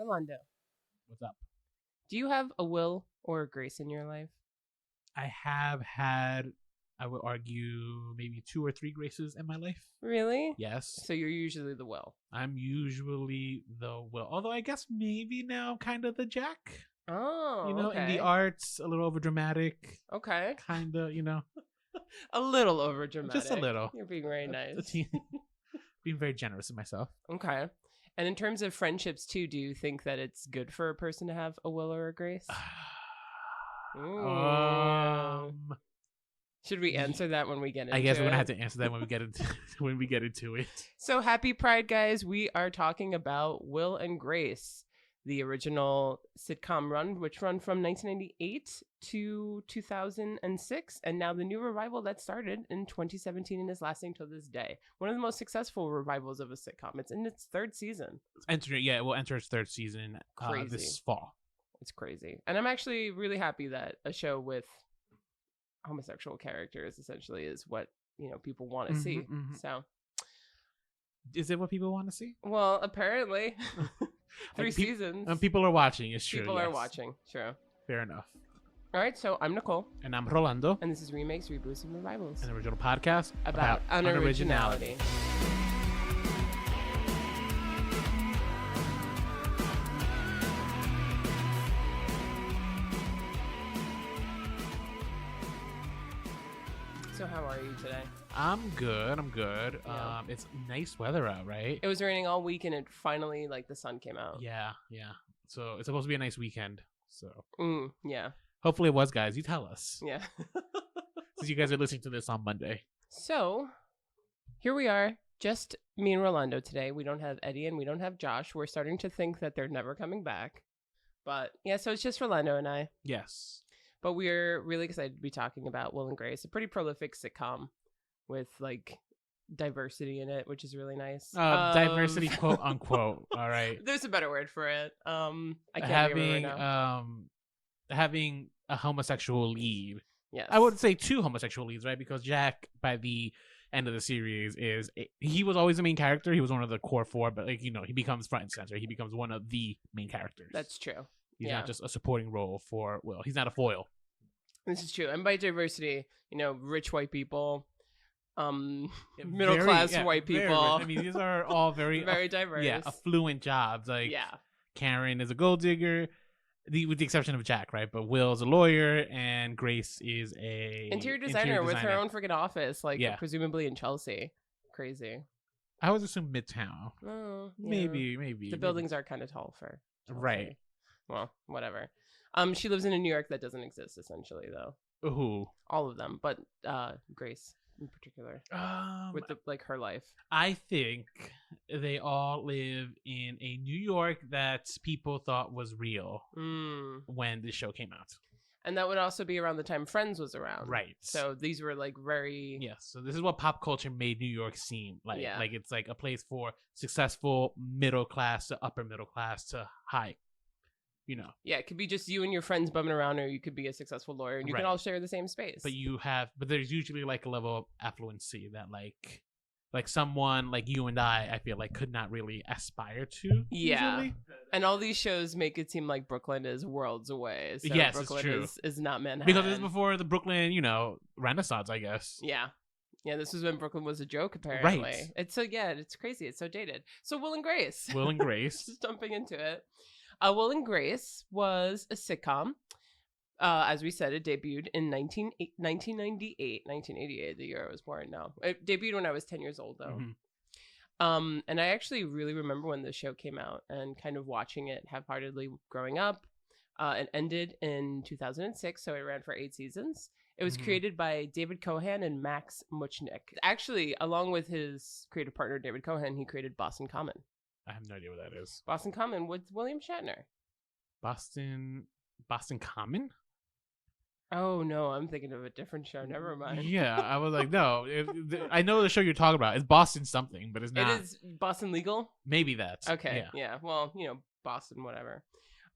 Rolando, What's up? do you have a Will or a Grace in your life? I have had, I would argue, maybe 2 or 3 graces in my life. Really? Yes. So you're usually the Will. I'm usually the Will. Although I guess maybe now kind of the Jack. Oh, You know, okay. in the arts, a little over dramatic. Okay. Kind of, A little over dramatic. just a little. You're being very nice. Being very generous with myself. Okay. And in terms of friendships too, do you think that it's good for a person to have a Will or a Grace? Ooh. Should we answer that when we get into it? I guess we're gonna have to answer that when we get into it. So happy Pride, guys. We are talking about Will and Grace, the original sitcom run, which run from 1998 to 2006, and now the new revival that started in 2017 and is lasting till this day. One of the most successful revivals of a sitcom. It's in its 3rd season. It will enter its 3rd season this fall. It's crazy. And I'm actually really happy that a show with homosexual characters essentially is what, people want to see. Mm-hmm. So is it what people want to see? Well, apparently 3 seasons. People are watching. It's true. People are watching. True. Fair enough. All right, so I'm Nicole. And I'm Rolando. And this is Remakes, Reboots, and Revivals. An original podcast about unoriginality. So how are you today? I'm good. Yeah. It's nice weather out, right? It was raining all week and it finally, the sun came out. Yeah. So it's supposed to be a nice weekend. So yeah. hopefully it was, guys. You tell us. Yeah. Since you guys are listening to this on Monday. So here we are, just me and Rolando today. We don't have Eddie and we don't have Josh. We're starting to think that they're never coming back. But yeah, so it's just Rolando and I. Yes. But we're really excited to be talking about Will and Grace, a pretty prolific sitcom with diversity in it, which is really nice. Diversity, quote unquote. All right. There's a better word for it. I can't having think of it right now. Having a homosexual lead. Yes. I would say 2 homosexual leads, right? Because Jack, by the end of the series, he was always the main character. He was one of the core 4, but he becomes front and center. He becomes one of the main characters. That's true. He's not just a supporting role for Will. He's not a foil. This is true. And by diversity, rich white people, middle class white people. I mean, these are all very very diverse. Yeah, affluent jobs. Karen is a gold digger, with the exception of Jack, right? But Will's a lawyer, and Grace is a interior designer with her own freaking office, presumably in Chelsea. Crazy. I would assume Midtown. Oh, yeah. Maybe the buildings are kind of tall for Chelsea. Right. Well, whatever. She lives in a New York that doesn't exist, essentially, though. Who? All of them, but Grace in particular, with her life. I think they all live in a New York that people thought was real when the show came out. And that would also be around the time Friends was around. Right. So these were very... Yes. So this is what pop culture made New York seem like. Yeah. Like it's like a place for successful middle class to upper middle class to high. Yeah, it could be just you and your friends bumming around, or you could be a successful lawyer and you can all share the same space. But there's usually a level of affluency that like someone like you and I feel like could not really aspire to. Yeah. Usually. And all these shows make it seem like Brooklyn is worlds away. So yes, Brooklyn it's true. Is not Manhattan. Because this is before the Brooklyn, Renaissance, I guess. Yeah. Yeah, this was when Brooklyn was a joke, apparently. Right. It's crazy. It's so dated. So Will and Grace. Just jumping into it. Will and Grace was a sitcom. As we said, it debuted in 1988, the year I was born. No, it debuted when I was 10 years old, though. Mm-hmm. And I actually really remember when the show came out and kind of watching it half-heartedly growing up. It ended in 2006, so it ran for 8 seasons. It was created by David Cohan and Max Muchnick. Actually, along with his creative partner, David Cohan, he created Boston Common. I have no idea what that is. Boston Common with William Shatner. Boston Common? Oh, no, I'm thinking of a different show. Never mind. Yeah, I was like, no. I know the show you're talking about. It's Boston something, but it's not. It is Boston Legal? Maybe that's. Okay, yeah. Well, Boston, whatever.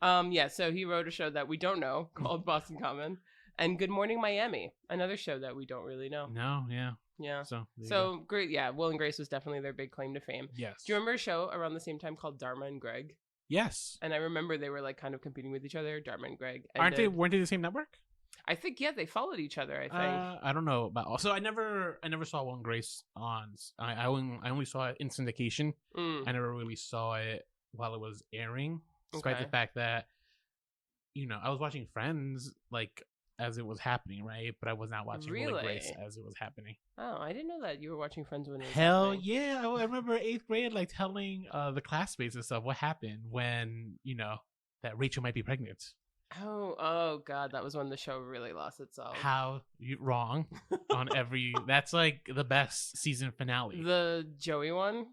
So he wrote a show that we don't know called Boston Common. And Good Morning Miami, another show that we don't really know. No, yeah. Yeah. So great. Yeah, Will and Grace was definitely their big claim to fame. Yes. Do you remember a show around the same time called Dharma and Greg? Yes. And I remember they were like kind of competing with each other. Dharma and Greg. Weren't they the same network? I think they followed each other. I think. I don't know about. Also, I never saw Will and Grace on. I only saw it in syndication. I never really saw it while it was airing, despite the fact that I was watching Friends like as it was happening, right? But I was not watching Will and Grace as it was happening. Oh, I didn't know that you were watching Friends when it was Hell happening. yeah! I remember 8th grade, like telling the classmates and stuff what happened when that Rachel might be pregnant. Oh God, that was when the show really lost itself. How you wrong on every? That's like the best season finale. The Joey one.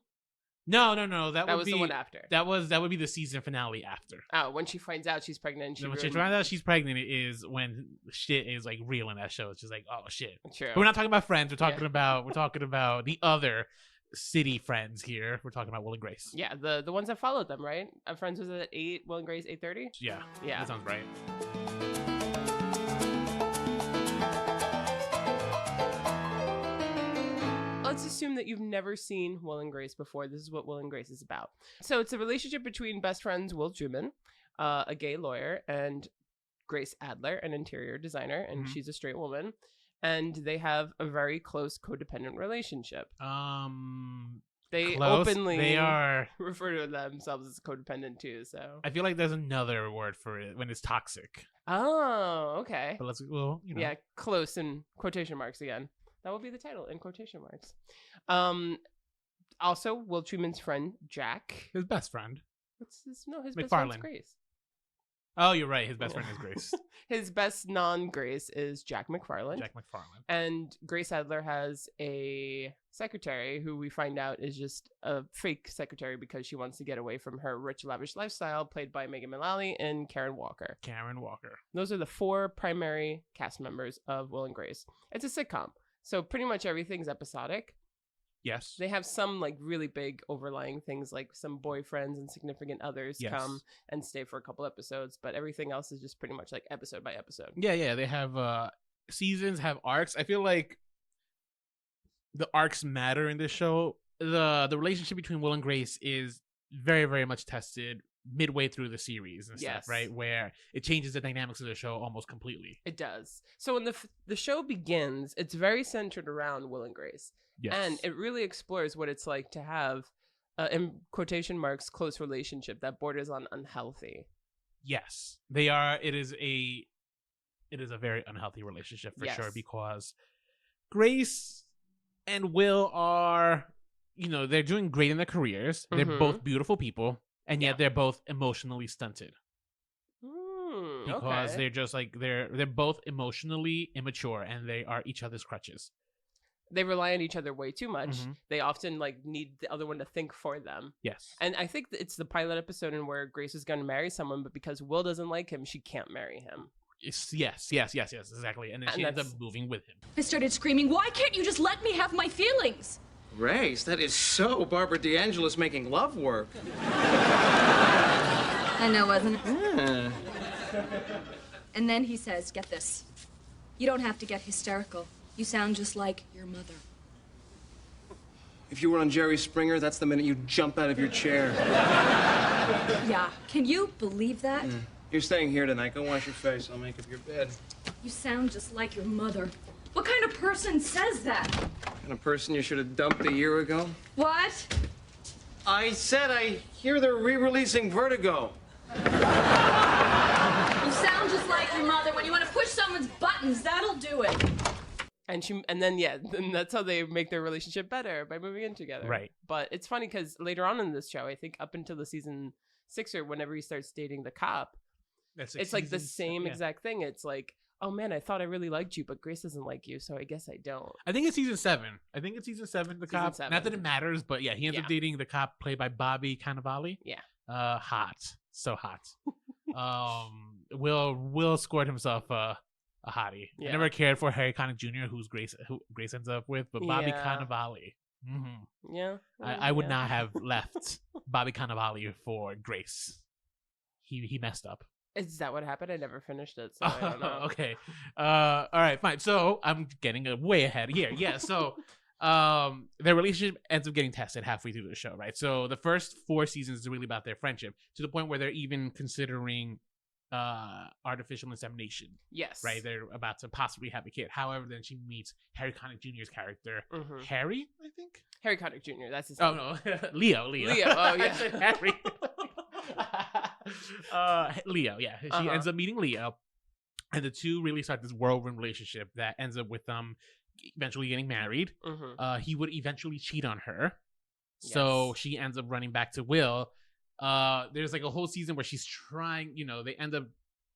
No. That was the one after. That would be the season finale after. Oh, when she finds out she's pregnant. When she finds out she's pregnant is when shit is like real in that show. It's just like, oh shit. True. But we're not talking about Friends. We're talking about the other city Friends here. We're talking about Will and Grace. Yeah, the ones that followed them, right? Friends was at 8, Will and Grace 8:30. Yeah, that sounds right. Let's assume that you've never seen Will and Grace before. This is what Will and Grace is about. So it's a relationship between best friends Will Truman, a gay lawyer, and Grace Adler, an interior designer, and she's a straight woman. And they have a very close codependent relationship. They openly refer to themselves as codependent too. So I feel like there's another word for it when it's toxic. Oh, okay. But yeah, close in quotation marks again. That will be the title in quotation marks. Also, Will Truman's friend Jack, his best friend. His best friend's Grace. Oh, you're right. His best friend is Grace. His best non-Grace is Jack McFarland. And Grace Adler has a secretary who we find out is just a fake secretary because she wants to get away from her rich, lavish lifestyle, played by Megan Mullally and Karen Walker. Those are the 4 primary cast members of Will and Grace. It's a sitcom, so pretty much everything's episodic. Yes. They have some like really big overlying things, like some boyfriends and significant others come and stay for a couple episodes, but everything else is just pretty much like episode by episode. Yeah. They have seasons, have arcs. I feel like the arcs matter in this show. The relationship between Will and Grace is very, very much tested midway through the series and stuff, right? Where it changes the dynamics of the show almost completely. It does. So when the show begins, it's very centered around Will and Grace. Yes. And it really explores what it's like to have, in quotation marks, close relationship that borders on unhealthy. Yes, they are. It is a very unhealthy relationship for sure, because Grace and Will are, they're doing great in their careers. They're both beautiful people, and yet they're both emotionally stunted. Because they're just like they're both emotionally immature, and they are each other's crutches. They rely on each other way too much. They often need the other one to think for them. Yes. And I think it's the pilot episode in where Grace is going to marry someone, but because Will doesn't like him, she can't marry him. Yes, exactly. And then she ends up moving with him. I started screaming, "Why can't you just let me have my feelings?" Grace, that is so Barbara DeAngelis making love work. I know, wasn't it? Yeah. And then he says, get this, you don't have to get hysterical. You sound just like your mother. If you were on Jerry Springer, that's the minute you jump out of your chair. Yeah, can you believe that? You're staying here tonight. Go wash your face. I'll make up your bed. You sound just like your mother. What kind of person says that? Kind of person you should have dumped a year ago? What? I said I hear they're re-releasing Vertigo. You sound just like your mother. When you want to push someone's buttons, that'll do it. And then that's how they make their relationship better, by moving in together. Right. But it's funny because later on in this show, I think up until the season 6 or whenever he starts dating the cop, it's like the same exact thing. It's like, oh man, I thought I really liked you, but Grace doesn't like you, so I guess I don't. I think it's season 7. The cop. Not that it matters, but yeah, he ends up dating the cop played by Bobby Cannavale. Yeah. Hot. So hot. Will scored himself a hottie. I never cared for Harry Connick Jr., who Grace ends up with, but Bobby Cannavale. Yeah. I would not have left Bobby Cannavale for Grace. He messed up. Is that what happened? I never finished it, so I don't know. Okay. All right, fine. So I'm getting way ahead here. Yeah, so their relationship ends up getting tested halfway through the show, right? So the first 4 seasons is really about their friendship, to the point where they're even considering artificial insemination. Yes. Right? They're about to possibly have a kid. However, then she meets Harry Connick Jr.'s character. Harry, I think? Harry Connick Jr., that's his name. Oh, no. Leo, oh, yeah. I said Harry. Leo, yeah. She ends up meeting Leo, and the two really start this whirlwind relationship that ends up with them eventually getting married. He would eventually cheat on her, so she ends up running back to Will. There's like a whole season where she's trying, they end up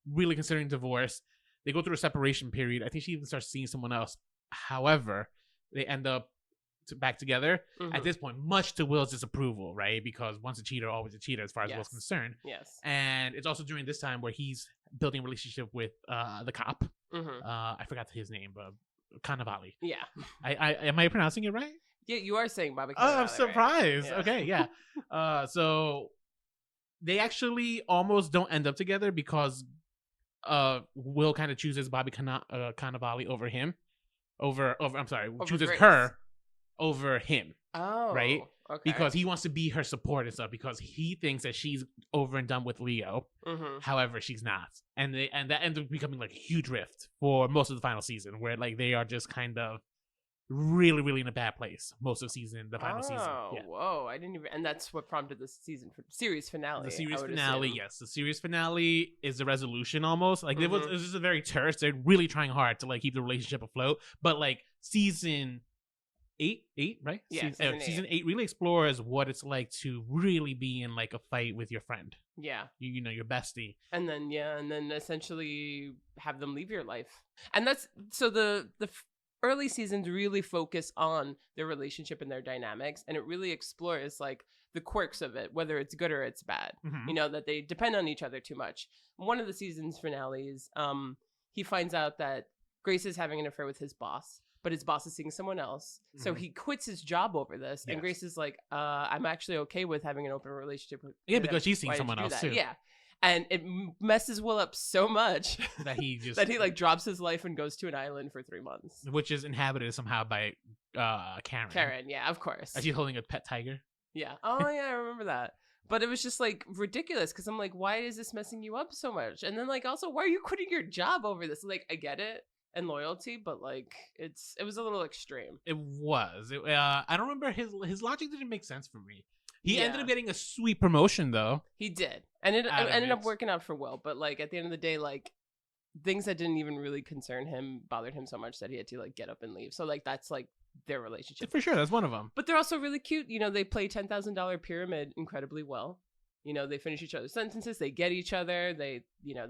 really considering divorce. They go through a separation period. I think she even starts seeing someone else. However, they end up back together at this point, much to Will's disapproval, right? Because once a cheater, always a cheater, as far as Will's concerned. Yes. And it's also during this time where he's building a relationship with the cop. I forgot his name, but Cannavale. Yeah. I am I pronouncing it right? Yeah, you are saying Bobby Cannavale. Oh, I'm surprised. Right? Yeah. Okay, yeah. So they actually almost don't end up together because Will kind of chooses Bobby Cannavale over him. Chooses Grace. her over him. Oh, right? Okay. Because he wants to be her support and stuff, because he thinks that she's over and done with Leo. However, she's not. And that ends up becoming like a huge rift for most of the final season, where like they are just kind of really, really in a bad place most of the final season. Yeah. Whoa, I didn't even, and that's what prompted the series finale. The series finale, yes. The series finale is the resolution almost. Like it was just a very terse. They're really trying hard to like keep the relationship afloat. But like season 8, right? Yeah, season 8 really explores what it's like to really be in like a fight with your friend. Yeah. You know, your bestie. And then essentially have them leave your life. And that's, so the early seasons really focus on their relationship and their dynamics, and it really explores like the quirks of it, whether it's good or it's bad. That they depend on each other too much. One of the season's finales, he finds out that Grace is having an affair with his boss, but his boss is seeing someone else. So he quits his job over this. And Grace is like, I'm actually okay with having an open relationship with him. Because she's seeing someone else too. Yeah. And it messes Will up so much that he just like drops his life and goes to an island for 3 months, which is inhabited somehow by Karen. Karen, yeah, of course. Is she holding a pet tiger? Yeah. Oh yeah, I remember that. But it was just like ridiculous because I'm like, why is this messing you up so much? And then like also, why are you quitting your job over this? Like, I get it and loyalty, but like it was a little extreme. It was. I don't remember, his logic didn't make sense for me. He ended up getting a sweet promotion, though. He did. And it ended up working out for Will. But, like, at the end of the day, like, things that didn't even really concern him bothered him so much that he had to, like, get up and leave. So, like, that's, like, their relationship. For sure, that's one of them. But they're also really cute. You know, they play $10,000 Pyramid incredibly well. You know, they finish each other's sentences. They get each other. They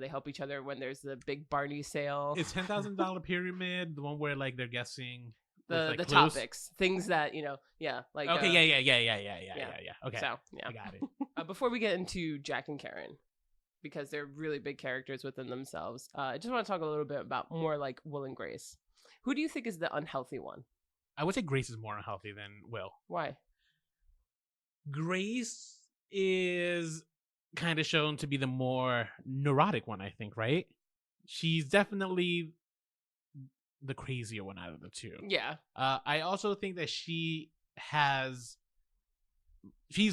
help each other when there's the big Barney sale. Is $10,000 Pyramid the one where, like, they're guessing... The topics, things that like okay, yeah. Okay, so yeah, I got it. Before we get into Jack and Karen, because they're really big characters within themselves, I just want to talk a little bit about more like Will and Grace. Who do you think is the unhealthy one? I would say Grace is more unhealthy than Will. Why? Grace is kind of shown to be the more neurotic one, I think. Right? She's definitely the crazier one out of the two. Yeah. I also think that she's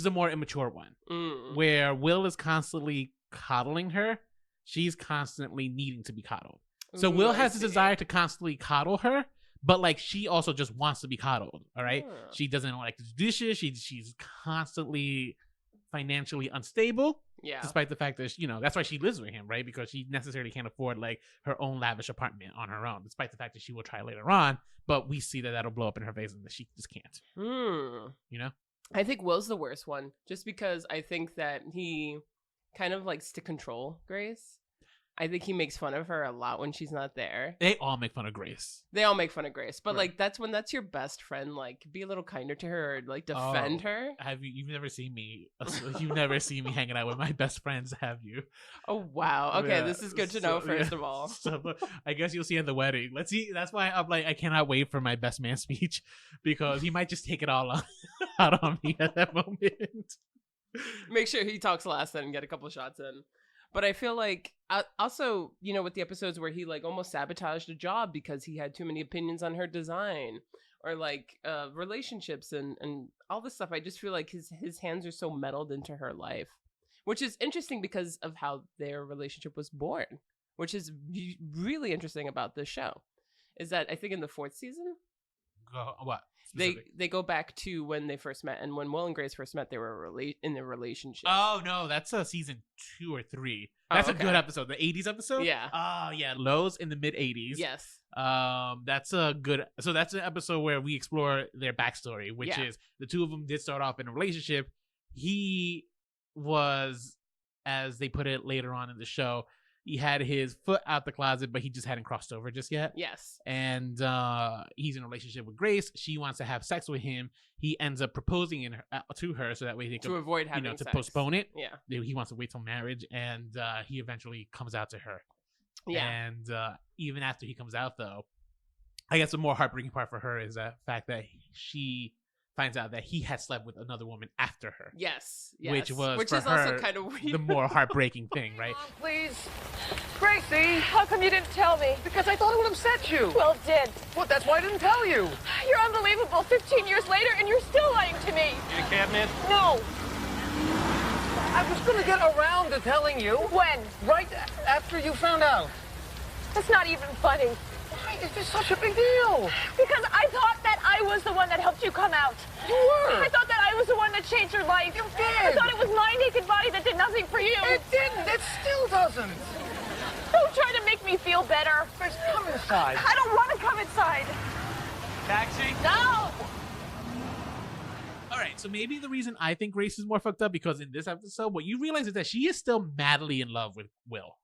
the more immature one. Where Will is constantly coddling her, she's constantly needing to be coddled. So Will has this desire to constantly coddle her, but like she also just wants to be coddled. All right. She doesn't like to do dishes. She's constantly financially unstable. Yeah. Despite the fact that, that's why she lives with him, right? Because she necessarily can't afford like her own lavish apartment on her own, despite the fact that she will try later on. But we see that that'll blow up in her face and that she just can't. You know? I think Will's the worst one, just because I think that he kind of likes to control Grace. I think he makes fun of her a lot when she's not there. They all make fun of Grace. But like that's when that's your best friend, like be a little kinder to her, or like defend her. You've never seen me you've never seen me hanging out with my best friends, have you? Oh wow. Okay, this is good to know first of all. So I guess you'll see at the wedding. Let's see. That's why I'm like, I cannot wait for my best man speech, because he might just take it all out on me at that moment. Make sure he talks last then and get a couple shots in. But I feel like also, with the episodes where he like almost sabotaged a job because he had too many opinions on her design, or like relationships and all this stuff. I just feel like his hands are so meddled into her life, which is interesting because of how their relationship was born, which is really interesting about this show. Is that I think in the 4th season, what they go back to when they first met, and when Will and Grace first met, they were in a relationship. Oh no, that's season 2 or 3. That's a good episode, the 80s episode. Yeah. Oh yeah, Lowe's in the mid 80s. Yes. That's a good. So that's an episode where we explore their backstory, which is the two of them did start off in a relationship. He was, as they put it later on in the show, he had his foot out the closet, but he just hadn't crossed over just yet. Yes. And he's in a relationship with Grace. She wants to have sex with him. He ends up proposing to her so that way they could, avoid having to sex. postpone it. Yeah. He wants to wait till marriage, and he eventually comes out to her. Yeah. And even after he comes out, though, I guess the more heartbreaking part for her is the fact that she finds out that he had slept with another woman after her. Yes. Which is for also her kind of weird. the more heartbreaking thing, right? Please. Gracie! How come you didn't tell me? Because I thought it would upset you. Well, it did. Well, that's why I didn't tell you. You're unbelievable. 15 years later, and you're still lying to me. In a cabinet? No. I was going to get around to telling you. When? Right after you found out. That's not even funny. Why is this such a big deal? Because I thought that I was the one that helped you come out. You were. I thought that I was the one that changed your life. You did. I thought it was my naked body that did nothing for you. It didn't. It still doesn't. Don't try to make me feel better. Grace, come inside. I don't want to come inside. Taxi? No! All right, so maybe the reason I think Grace is more fucked up because in this episode, what you realize is that she is still madly in love with Will.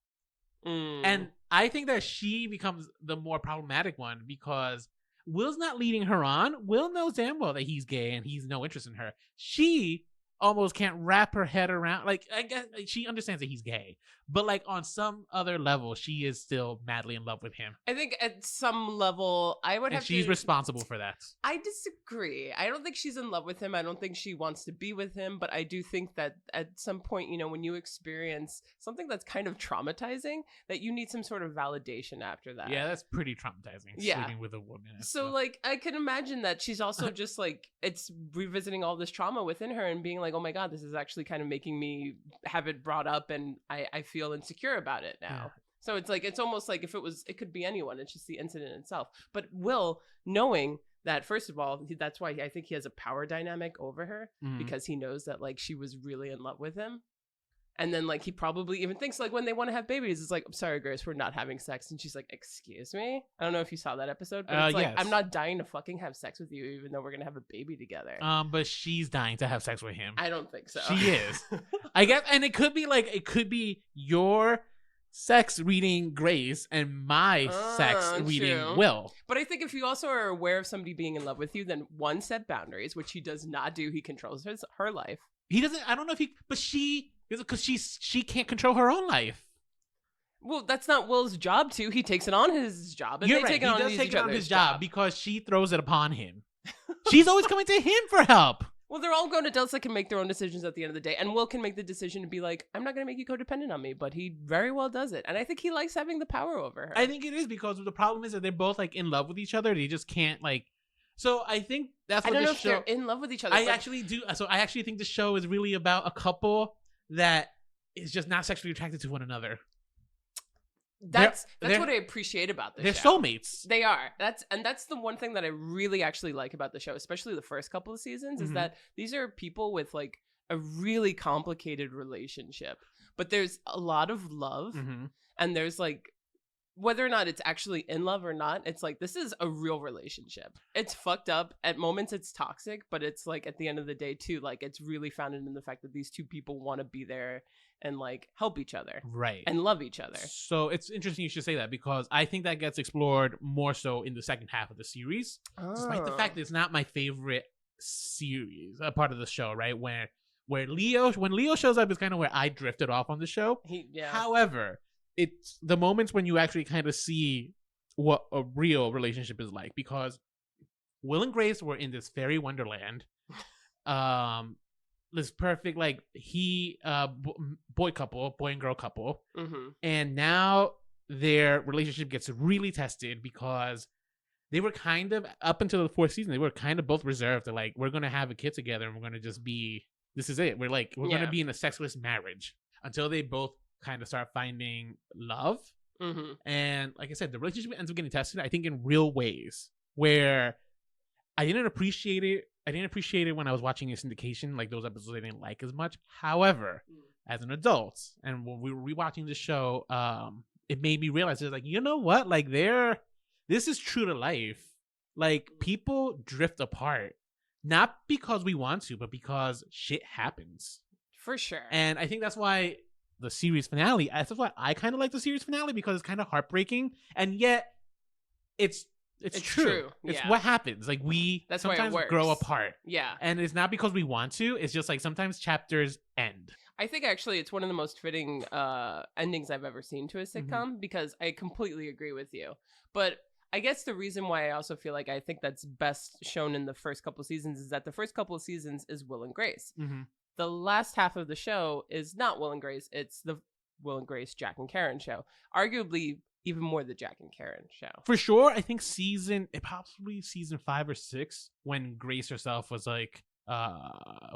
And I think that she becomes the more problematic one because Will's not leading her on. Will knows damn well that he's gay and he's no interest in her. She almost can't wrap her head around, like, I guess she understands that he's gay, but like on some other level, she is still madly in love with him. I think at some level, I would have she's responsible for that. I disagree. I don't think she's in love with him. I don't think she wants to be with him, but I do think that at some point, you know, when you experience something that's kind of traumatizing, that you need some sort of validation after that. Yeah, that's pretty traumatizing. Yeah. Sleeping with a woman. So like, I can imagine that she's also just like, it's revisiting all this trauma within her and being like, oh my God, this is actually kind of making me have it brought up and I feel insecure about it now. Yeah. So it's like, it's almost like if it could be anyone. It's just the incident itself. But Will, knowing that, first of all, that's why I think he has a power dynamic over her because he knows that like she was really in love with him. And then like he probably even thinks like when they want to have babies, it's like, I'm sorry, Grace, we're not having sex. And she's like, excuse me? I don't know if you saw that episode, but it's like, yes. I'm not dying to fucking have sex with you, even though we're going to have a baby together. But she's dying to have sex with him. I don't think so. She is. I guess, and it could be your sex reading Grace and my sex reading Will. But I think if you also are aware of somebody being in love with you, then one, set boundaries, which he does not do. He controls her life. He doesn't, I don't know if he, but because she can't control her own life. Well, that's not Will's job to. He takes it on his job. And You're right. He does take it on his job because she throws it upon him. She's always coming to him for help. Well, they're all grown adults that can make their own decisions at the end of the day. And Will can make the decision to be like, I'm not going to make you codependent on me. But he very well does it. And I think he likes having the power over her. I think it is because the problem is that they're both like in love with each other. They just can't like. So I think that's what I don't know if they're in love with each other. I actually do. So I actually think the show is really about a couple that is just not sexually attracted to one another. That's what I appreciate about this show. They're soulmates. They are. That's the one thing that I really actually like about the show, especially the first couple of seasons, is that these are people with like a really complicated relationship. But there's a lot of love and there's like, whether or not it's actually in love or not, it's like, this is a real relationship. It's fucked up. At moments it's toxic, but it's like at the end of the day too, like it's really founded in the fact that these two people want to be there and like help each other. Right. And love each other. So it's interesting you should say that because I think that gets explored more so in the second half of the series. Despite the fact that it's not my favorite series, a part of the show, right? When Leo shows up is kind of where I drifted off on the show. However, it's the moments when you actually kind of see what a real relationship is like because Will and Grace were in this fairy wonderland. This perfect, like boy and girl couple. And now their relationship gets really tested because they were kind of, up until the 4th season, they were kind of both reserved to like, we're going to have a kid together and we're going to just be, this is it. We're going to be in a sexless marriage, until they both kind of start finding love. Mm-hmm. And like I said, the relationship ends up getting tested, I think, in real ways where I didn't appreciate it. I didn't appreciate it when I was watching in syndication, like those episodes I didn't like as much. However, as an adult, and when we were rewatching the show, it made me realize, it's like, you know what? Like, this is true to life. Like, people drift apart, not because we want to, but because shit happens. For sure. And I think that's why the series finale, that's why I kind of like the series finale, because it's kind of heartbreaking, and yet it's true. It's what happens. Like, that's sometimes why it grow apart. Yeah. And it's not because we want to. It's just like sometimes chapters end. I think actually it's one of the most fitting endings I've ever seen to a sitcom, because I completely agree with you. But I guess the reason why I also feel like I think that's best shown in the first couple of seasons is that the first couple of seasons is Will and Grace. Mm-hmm. The last half of the show is not Will and Grace. It's the Will and Grace, Jack and Karen show. Arguably, even more the Jack and Karen show. For sure, I think possibly season 5 or 6, when Grace herself was like,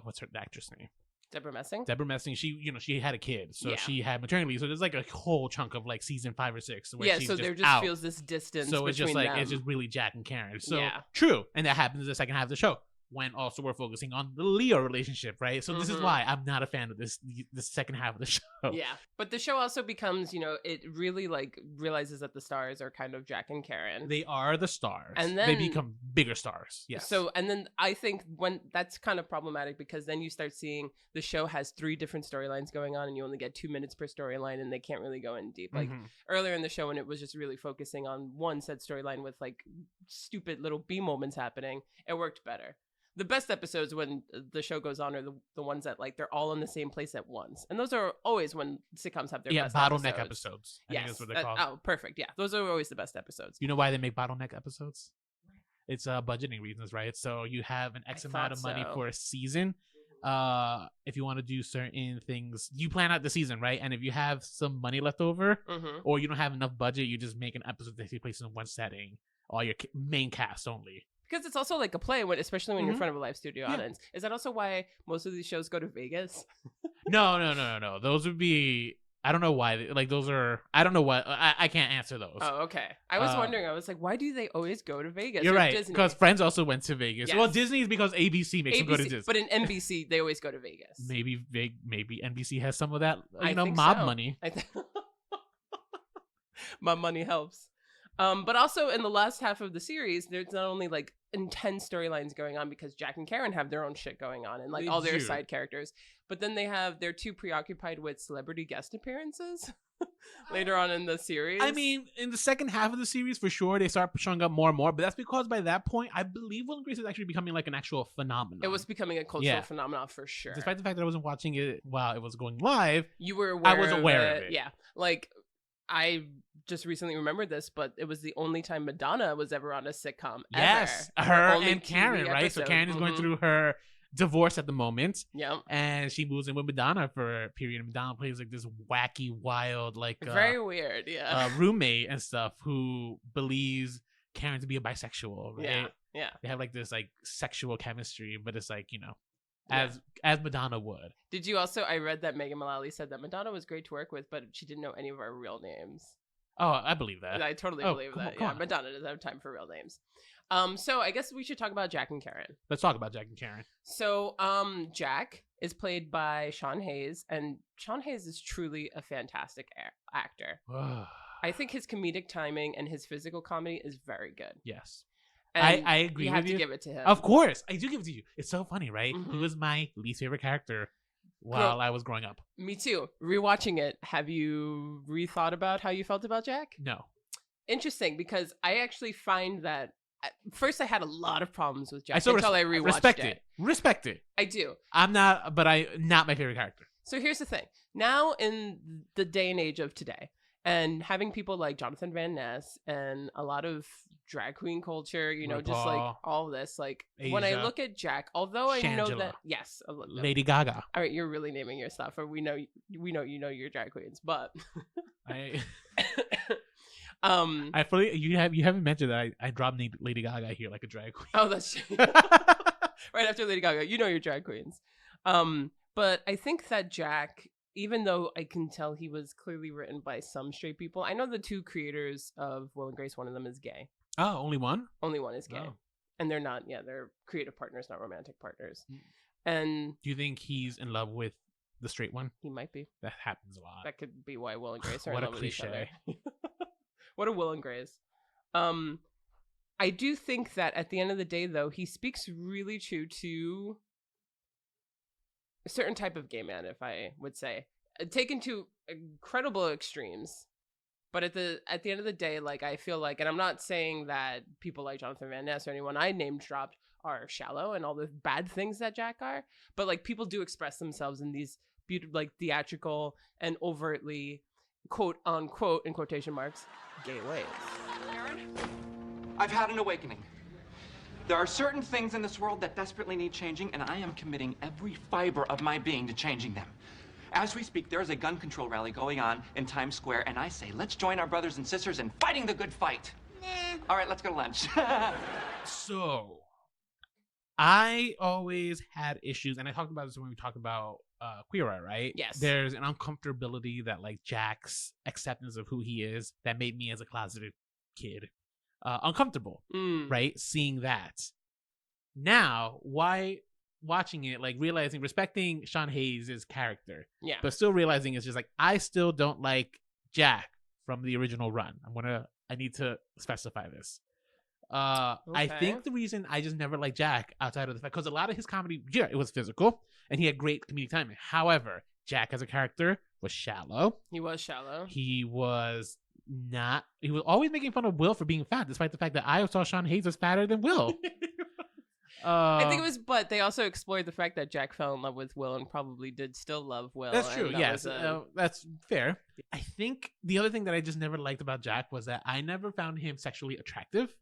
what's the actress name? Deborah Messing. She had a kid, so she had maternity leave. So there's like a whole chunk of like season 5 or 6 where she's so there just feels this distance. So it's just like it's just really Jack and Karen. So true, and that happens in the second half of the show, when also we're focusing on the Leo relationship, right? So this is why I'm not a fan of this second half of the show. Yeah, but the show also becomes, it really like realizes that the stars are kind of Jack and Karen. They are the stars, and then they become bigger stars. Yes. So, and then I think when that's kind of problematic, because then you start seeing the show has 3 different storylines going on, and you only get 2 minutes per storyline, and they can't really go in deep. Like earlier in the show, when it was just really focusing on one said storyline with like stupid little B moments happening, it worked better. The best episodes when the show goes on are the ones that like they're all in the same place at once, and those are always when sitcoms have their best bottleneck episodes. I think yes, that's what they're called. Oh, perfect. Yeah, those are always the best episodes. You know why they make bottleneck episodes? It's budgeting reasons, right? So you have an X amount of money for a season. If you want to do certain things, you plan out the season, right? And if you have some money left over, or you don't have enough budget, you just make an episode that takes place in one setting, all your main cast only. Because it's also like a play, especially when you're in front of a live studio audience. Is that also why most of these shows go to Vegas? No. Those would be, I don't know why. Like, those are, I don't know what, I can't answer those. Oh, okay. I was wondering, I was like, why do they always go to Vegas? You're right, because Friends also went to Vegas. Yes. Well, Disney is because ABC makes them go to Disney. But in NBC, they always go to Vegas. Maybe NBC has some of that, mob money. Mob money helps. But also in the last half of the series, there's not only like intense storylines going on because Jack and Karen have their own shit going on and like all their side characters, but then they're too preoccupied with celebrity guest appearances later on in the series. I mean, in the second half of the series, for sure, they start showing up more and more, but that's because by that point, I believe Will and Grace is actually becoming like an actual phenomenon. It was becoming a cultural phenomenon for sure. Despite the fact that I wasn't watching it while it was going live, you were aware I was aware of it. Yeah. Like, I just recently remembered this, but it was the only time Madonna was ever on a sitcom. Yes, ever. her and Karen, right? So Karen is going through her divorce at the moment. Yeah, and she moves in with Madonna for a period. And Madonna plays like this wacky, wild, like very weird, roommate and stuff who believes Karen to be a bisexual, right? Yeah. They have like this like sexual chemistry, but it's like, as Madonna would. Did you also? I read that Megan Mullally said that Madonna was great to work with, but she didn't know any of our real names. Oh, I believe that. I totally believe that. Yeah, Madonna doesn't have time for real names. So I guess we should talk about Jack and Karen. Let's talk about Jack and Karen. So, Jack is played by Sean Hayes, and Sean Hayes is truly a fantastic actor. I think his comedic timing and his physical comedy is very good. Yes. And I agree with you. You have to give it to him. Of course. I do give it to you. It's so funny, right? He was my least favorite character while I was growing up. Me too. Rewatching it, have you rethought about how you felt about Jack? No. Interesting, because I actually find that at first I had a lot of problems with Jack until I rewatched it. Respect it. I do. I'm not my favorite character. So here's the thing. Now in the day and age of today, and having people like Jonathan Van Ness and a lot of drag queen culture, RuPaul, just like all this, like Asia, when I look at Jack, although I know that, yes, Lady Gaga. All right, you're really naming your stuff, or we know you know your drag queens, but I fully you haven't mentioned that I dropped Lady Gaga here like a drag queen. Oh, that's true. Right after Lady Gaga, you know your drag queens. But I think that Jack, even though I can tell he was clearly written by some straight people, I know the two creators of Will and Grace, one of them is gay. Oh, only one? Only one is gay. Oh. And they're not, they're creative partners, not romantic partners. And do you think he's in love with the straight one? He might be. That happens a lot. That could be why Will and Grace are What in a love with each cliche. other. What a Will and Grace. I do think that at the end of the day, though, he speaks really true to a certain type of gay man, if I would say, taken to incredible extremes. But at the end of the day, like, I feel like, and I'm not saying that people like Jonathan Van Ness or anyone I name dropped are shallow and all the bad things that Jack are, but like people do express themselves in these beautiful, like theatrical and overtly, quote unquote, in quotation marks, gay ways. Aaron, I've had an awakening. There are certain things in this world that desperately need changing, and I am committing every fiber of my being to changing them. As we speak, there is a gun control rally going on in Times Square, and I say, let's join our brothers and sisters in fighting the good fight. All right, let's go to lunch. So, I always had issues, and I talked about this when we talked about Queer Eye, right? Yes. There's an uncomfortability that, like, Jack's acceptance of who he is that made me, as a closeted kid, uncomfortable, right? Seeing that. Now, why watching it, like, realizing, respecting Sean Hayes' character, but still realizing it's just like, I still don't like Jack from the original run. I need to specify this. I think the reason I just never liked Jack, outside of the fact, because a lot of his comedy, it was physical and he had great comedic timing. However, Jack as a character was shallow. He was shallow. He was always making fun of Will for being fat, despite the fact that I saw Sean Hayes as fatter than Will. I think it was, but they also explored the fact that Jack fell in love with Will and probably did still love Will. That's true. Yes, that's fair. I think the other thing that I just never liked about Jack was that I never found him sexually attractive.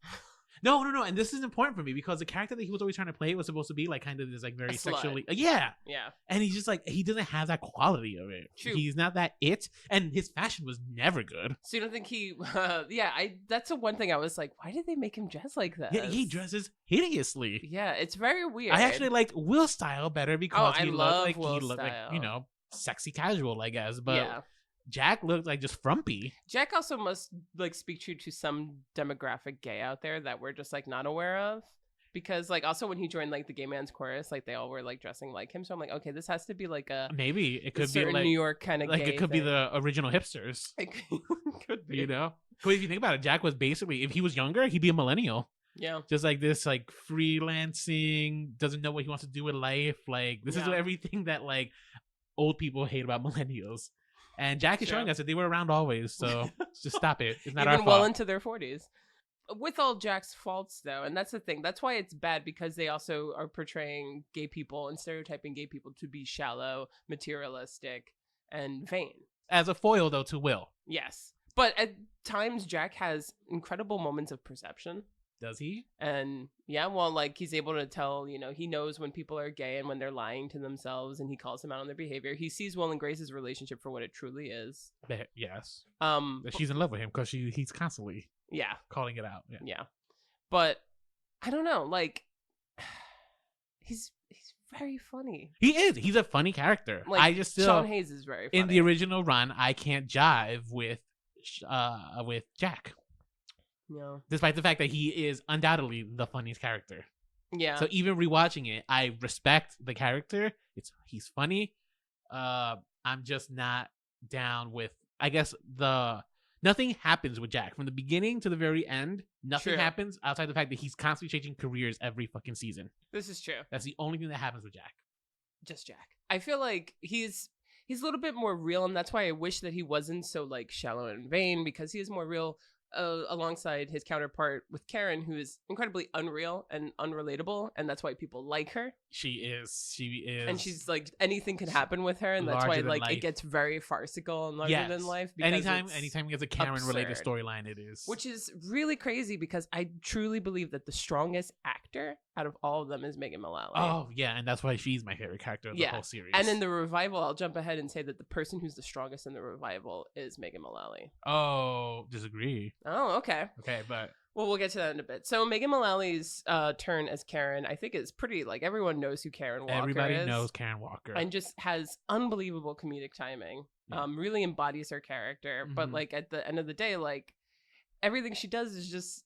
No. And this is important for me because the character that he was always trying to play was supposed to be like kind of this like very sexually, yeah. And he's just like, he doesn't have that quality of it. True. He's not that it, and his fashion was never good. So you don't think he? That's the one thing I was like, why did they make him dress like that? Yeah, he dresses hideously. Yeah, it's very weird. I actually liked Will's style better because he looked like sexy casual, I guess. But Jack looked like just frumpy. Jack also must like speak true to some demographic gay out there that we're just like not aware of, because like also when he joined like the gay man's chorus, like they all were like dressing like him. So I'm like, okay, this has to be like maybe it could be like New York kind of like gay it could thing. be the original hipsters. It could be, you know. Because if you think about it, Jack was basically, if he was younger, he'd be a millennial. Yeah, just like this, like freelancing, doesn't know what he wants to do with life. Like this is everything that like old people hate about millennials. And Jack is showing us that they were around always, so just stop it. It's not our fault. Even well into their 40s. With all Jack's faults, though, and that's the thing. That's why it's bad, because they also are portraying gay people and stereotyping gay people to be shallow, materialistic, and vain. As a foil, though, to Will. Yes. But at times, Jack has incredible moments of perception. Does he? And yeah, well, like he's able to tell, you know, he knows when people are gay and when they're lying to themselves, and he calls them out on their behavior. He sees Will and Grace's relationship for what it truly is. Yes. She's in love with him because he's constantly calling it out. Yeah. But I don't know, like he's very funny. He is. He's a funny character. Like, I just still, Sean Hayes is very funny. In the original run, I can't jive with Jack. Yeah. Despite the fact that he is undoubtedly the funniest character. Yeah. So even rewatching it, I respect the character. He's funny. I'm just not down with, I guess, nothing happens with Jack from the beginning to the very end. Nothing happens outside the fact that he's constantly changing careers every fucking season. This is true. That's the only thing that happens with Jack. Just Jack. I feel like he's a little bit more real, and that's why I wish that he wasn't so like shallow and vain, because he is more real. Alongside his counterpart with Karen, who is incredibly unreal and unrelatable, and that's why people like her. She is. And she's like, anything can happen with her, and that's why like it gets very farcical and larger than life. Anytime it's a Karen related storyline, it is. Which is really crazy because I truly believe that the strongest actor out of all of them is Megan Mullally. Oh yeah, and that's why she's my favorite character of the whole series. And in the revival, I'll jump ahead and say that the person who's the strongest in the revival is Megan Mullally. Oh, disagree. Oh, okay. Okay, but well, we'll get to that in a bit. So Megan Mullally's turn as Karen, I think, is pretty, like, everyone knows who Karen Walker is. Everybody knows Karen Walker. And just has unbelievable comedic timing. Yeah. Really embodies her character. Mm-hmm. But, like, at the end of the day, like, everything she does is just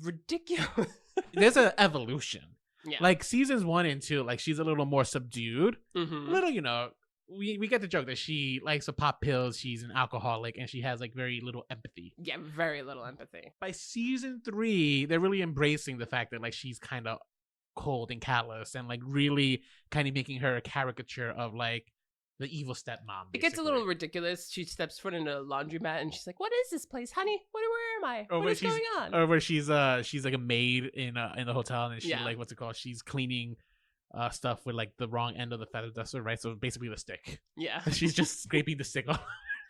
ridiculous. There's an evolution. Yeah. Like, seasons 1 and 2, like, she's a little more subdued. Mm-hmm. A little, you know, we get the joke that she likes to pop pills, she's an alcoholic, and she has like very little empathy. Yeah, very little empathy. By season 3, they're really embracing the fact that like she's kind of cold and callous, and like really kind of making her a caricature of like the evil stepmom. Basically. It gets a little ridiculous. She steps foot in a laundromat and she's like, "What is this place, honey? Where am I? What is going on?" Or where she's like a maid in the hotel, and she like what's it called? She's cleaning stuff with like the wrong end of the feather duster, right? So basically the stick. Yeah. She's just scraping the stick off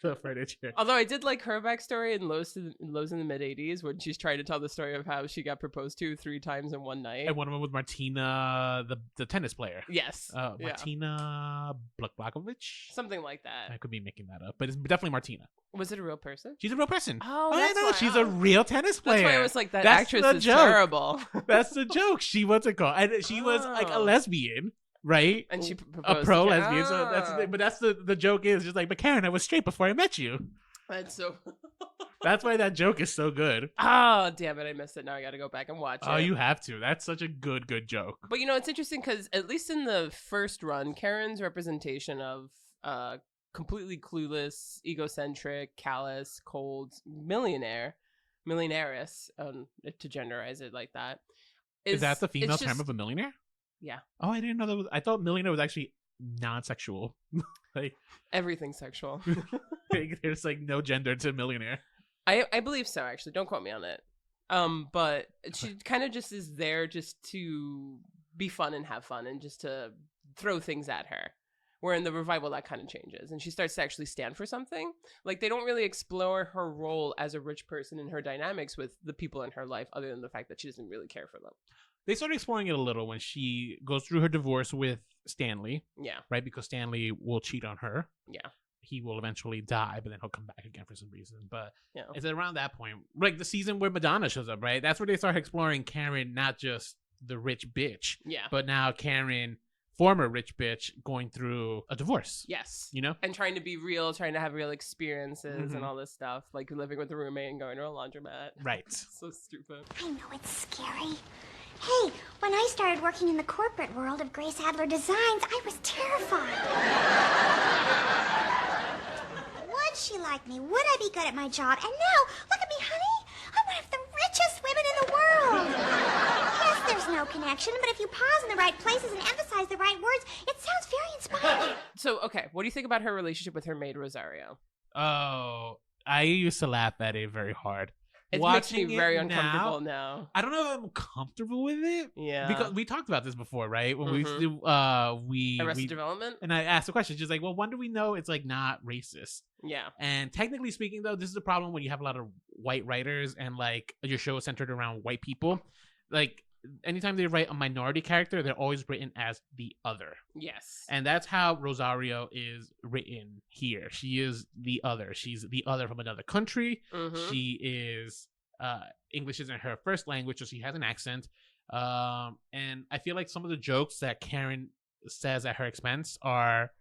the furniture. Although I did like her backstory in Lowe's in the mid 80s when she's trying to tell the story of how she got proposed to 3 times in one night. And one of them with Martina, the tennis player. Yes. Martina Blakovic? Something like that. I could be making that up, but it's definitely Martina. Was it a real person? She's a real person. Oh, that's I know. why. She's a real tennis player. That's why I was like, that actress is terrible. That's the joke. She was and she was like a lesbian, right? And she proposed a pro lesbian. So that's the thing. But that's the joke is just like, but Karen, I was straight before I met you. That's so. That's why that joke is so good. Oh, damn it. I missed it. Now I got to go back and watch it. Oh, you have to. That's such a good joke. But you know, it's interesting because at least in the first run, Karen's representation of completely clueless, egocentric, callous, cold millionairess, to genderize it like that. Is that the female term of a millionaire? Yeah. Oh, I didn't know that was. I thought millionaire was actually non-sexual. Like everything's sexual. There's like no gender to millionaire. I believe so. Actually, don't quote me on it. But she kind of just is there just to be fun and have fun and just to throw things at her. Where in the revival, that kind of changes. And she starts to actually stand for something. Like, they don't really explore her role as a rich person and her dynamics with the people in her life, other than the fact that she doesn't really care for them. They started exploring it a little when she goes through her divorce with Stanley. Yeah. Right? Because Stanley will cheat on her. Yeah. He will eventually die, but then he'll come back again for some reason. But yeah. It's around that point. Like, the season where Madonna shows up, right? That's where they start exploring Karen, not just the rich bitch. Yeah. But now Karen... former rich bitch going through a divorce. Yes. You know? And trying to be real, trying to have real experiences and all this stuff. Like living with a roommate and going to a laundromat. Right. So stupid. I know it's scary. Hey, when I started working in the corporate world of Grace Adler Designs, I was terrified. Would she like me? Would I be good at my job? And now, look at me, honey. I'm one of the richest women in the world. Yes, there's no connection, but if you pause in the right places and emphasize the right words, it sounds very inspiring. So, okay, what do you think about her relationship with her maid, Rosario? Oh, I used to laugh at it very hard. It makes me very uncomfortable now. I don't know if I'm comfortable with it. Yeah. Because we talked about this before, right? When we Arrested Development? And I asked the question, just like, well, when do we know it's like not racist? Yeah. And technically speaking, though, this is a problem when you have a lot of white writers and like your show is centered around white people. Like, anytime they write a minority character, they're always written as the other. Yes. And that's how Rosario is written here. She is the other. She's the other from another country. Mm-hmm. She is English isn't her first language, so she has an accent. And I feel like some of the jokes that Karen says at her expense are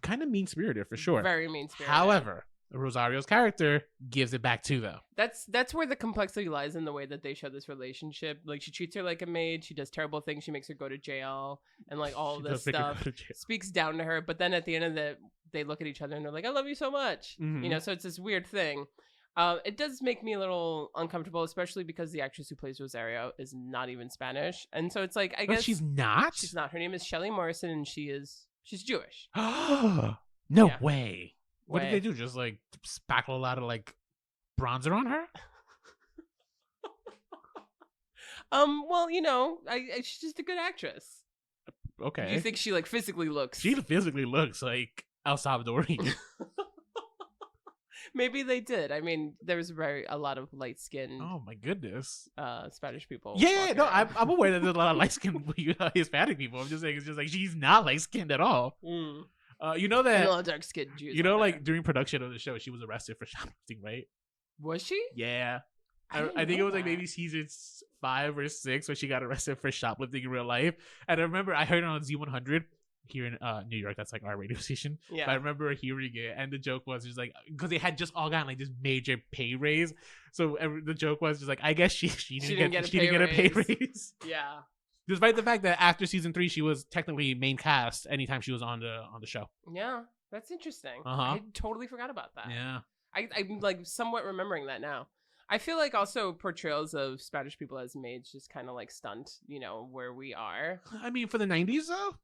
kind of mean-spirited for sure. Very mean-spirited. However, Rosario's character gives it back too, though. That's where the complexity lies in the way that they show this relationship. Like, she treats her like a maid, she does terrible things, she makes her go to jail, and like all of this stuff speaks down to her. But then at the end of it, they look at each other and they're like, "I love you so much," you know. So it's this weird thing. It does make me a little uncomfortable, especially because the actress who plays Rosario is not even Spanish, and so it's like, I guess she's not. She's not. Her name is Shelley Morrison, and she's Jewish. No way. What did they do? Just like spackle a lot of like bronzer on her? Well, you know, she's just a good actress. okay. You think she like physically looks? She physically looks like El Salvadorian. Maybe they did. I mean, there was a lot of light skinned. Oh my goodness. Spanish people. Yeah, no, I'm aware that there's a lot of light skinned Hispanic people. I'm just saying, it's just like she's not light skinned at all. You know that and a lot of dark skinned Jews. You know, like during production of the show, she was arrested for shoplifting, right? Was she? Yeah. I think it was like maybe season 5 or 6 when she got arrested for shoplifting in real life. And I remember I heard it on Z100 here in New York. That's like our radio station. Yeah. But I remember hearing it, and the joke was just like, because they had just all gotten like this major pay raise. So the joke was just like, I guess she didn't get a pay raise. Yeah. Despite the fact that after season 3, she was technically main cast anytime she was on the show. Yeah, that's interesting. Uh-huh. I totally forgot about that. Yeah. I'm like somewhat remembering that now. I feel like also portrayals of Spanish people as maids just kind of like stunt, where we are. I mean, for the 90s though?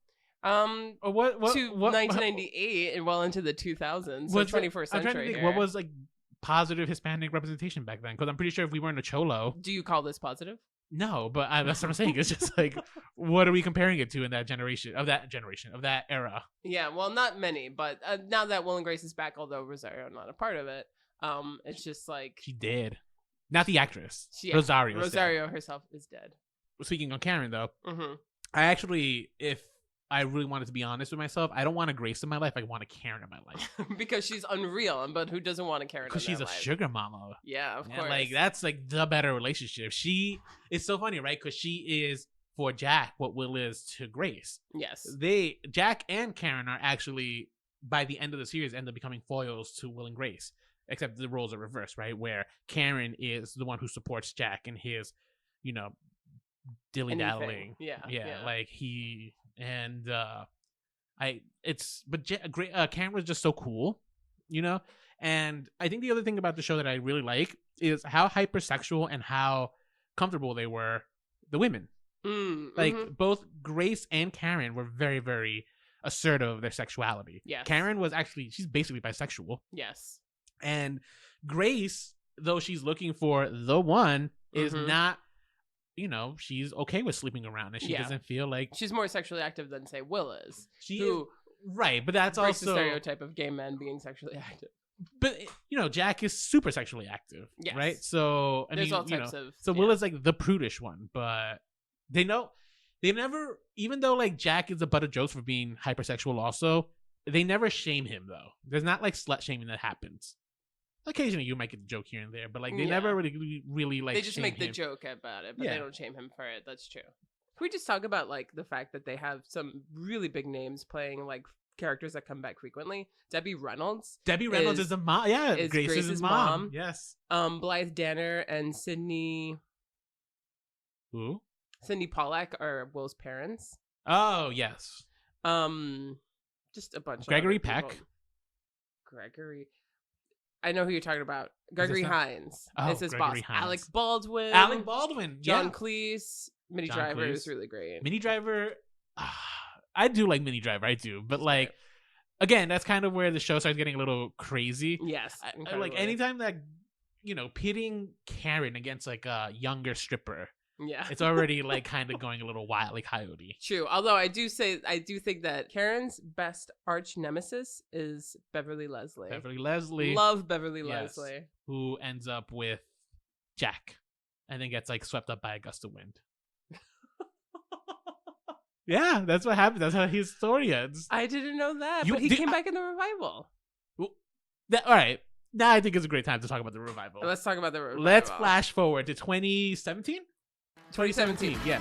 Or what 1998 and well into the 2000s, so 21st century. What was like positive Hispanic representation back then? Because I'm pretty sure if we weren't a cholo. Do you call this positive? No, but that's what I'm saying. It's just like, what are we comparing it to in that of that era? Yeah, well, not many, but now that Will and Grace is back, although Rosario not a part of it, it's just like she did. Not the actress. Rosario herself is dead. Speaking of Karen, though, mm-hmm. I actually, if I really wanted to be honest with myself, I don't want a Grace in my life. I want a Karen in my life. Because she's unreal, but who doesn't want a Karen in their life? Because she's a sugar mama. Yeah, of course. Like, that's like the better relationship. It's so funny, right? Because she is for Jack what Will is to Grace. Yes. Jack and Karen are actually, by the end of the series, end up becoming foils to Will and Grace. Except the roles are reversed, right? Where Karen is the one who supports Jack in his, dilly-dallying. Yeah. Like he and Karen was just so cool, And I think the other thing about the show that I really like is how hypersexual and how comfortable they were, the women. Like both Grace and Karen were very, very assertive of their sexuality. Yes. Karen she's basically bisexual. Yes. And Grace, though she's looking for the one, is not, she's okay with sleeping around, and she doesn't feel like she's more sexually active than say Will is. Right, but that's also the stereotype of gay men being sexually active. But Jack is super sexually active, right? So there's all types of. So Will is like the prudish one, but they never, even though like Jack is the butt of jokes for being hypersexual, also they never shame him though. There's not like slut shaming that happens. Occasionally you might get a joke here and there, but like they never really like. They just make the him. joke about it, but they don't shame him for it. That's true. Can we just talk about like the fact that they have some really big names playing like characters that come back frequently? Debbie Reynolds. Debbie Reynolds is the mom. Yeah, is Grace's mom. Yes. Blythe Danner and Sydney. Who? Sydney Pollack are Will's parents. Oh yes. Just a bunch. Gregory of Peck. Gregory. I know who you're talking about. Gregory Hines is his Gregory boss. Hines. Alec Baldwin. John Cleese. Minnie Driver is really great. Minnie Driver. I do like Minnie Driver. I do, but like, again, that's kind of where the show starts getting a little crazy. Yes. Like anytime that pitting Karen against like a younger stripper. Yeah. It's already like kind of going a little wild, like coyote. True. Although I do think that Karen's best arch nemesis is Beverly Leslie. Love Beverly Leslie. Who ends up with Jack and then gets like swept up by a gust of wind. Yeah, that's what happened. That's how his story ends. I didn't know that, but he came back in the revival. All right. Now I think it's a great time to talk about the revival. Let's talk about the revival. Let's flash forward to 2017? 2017, yeah.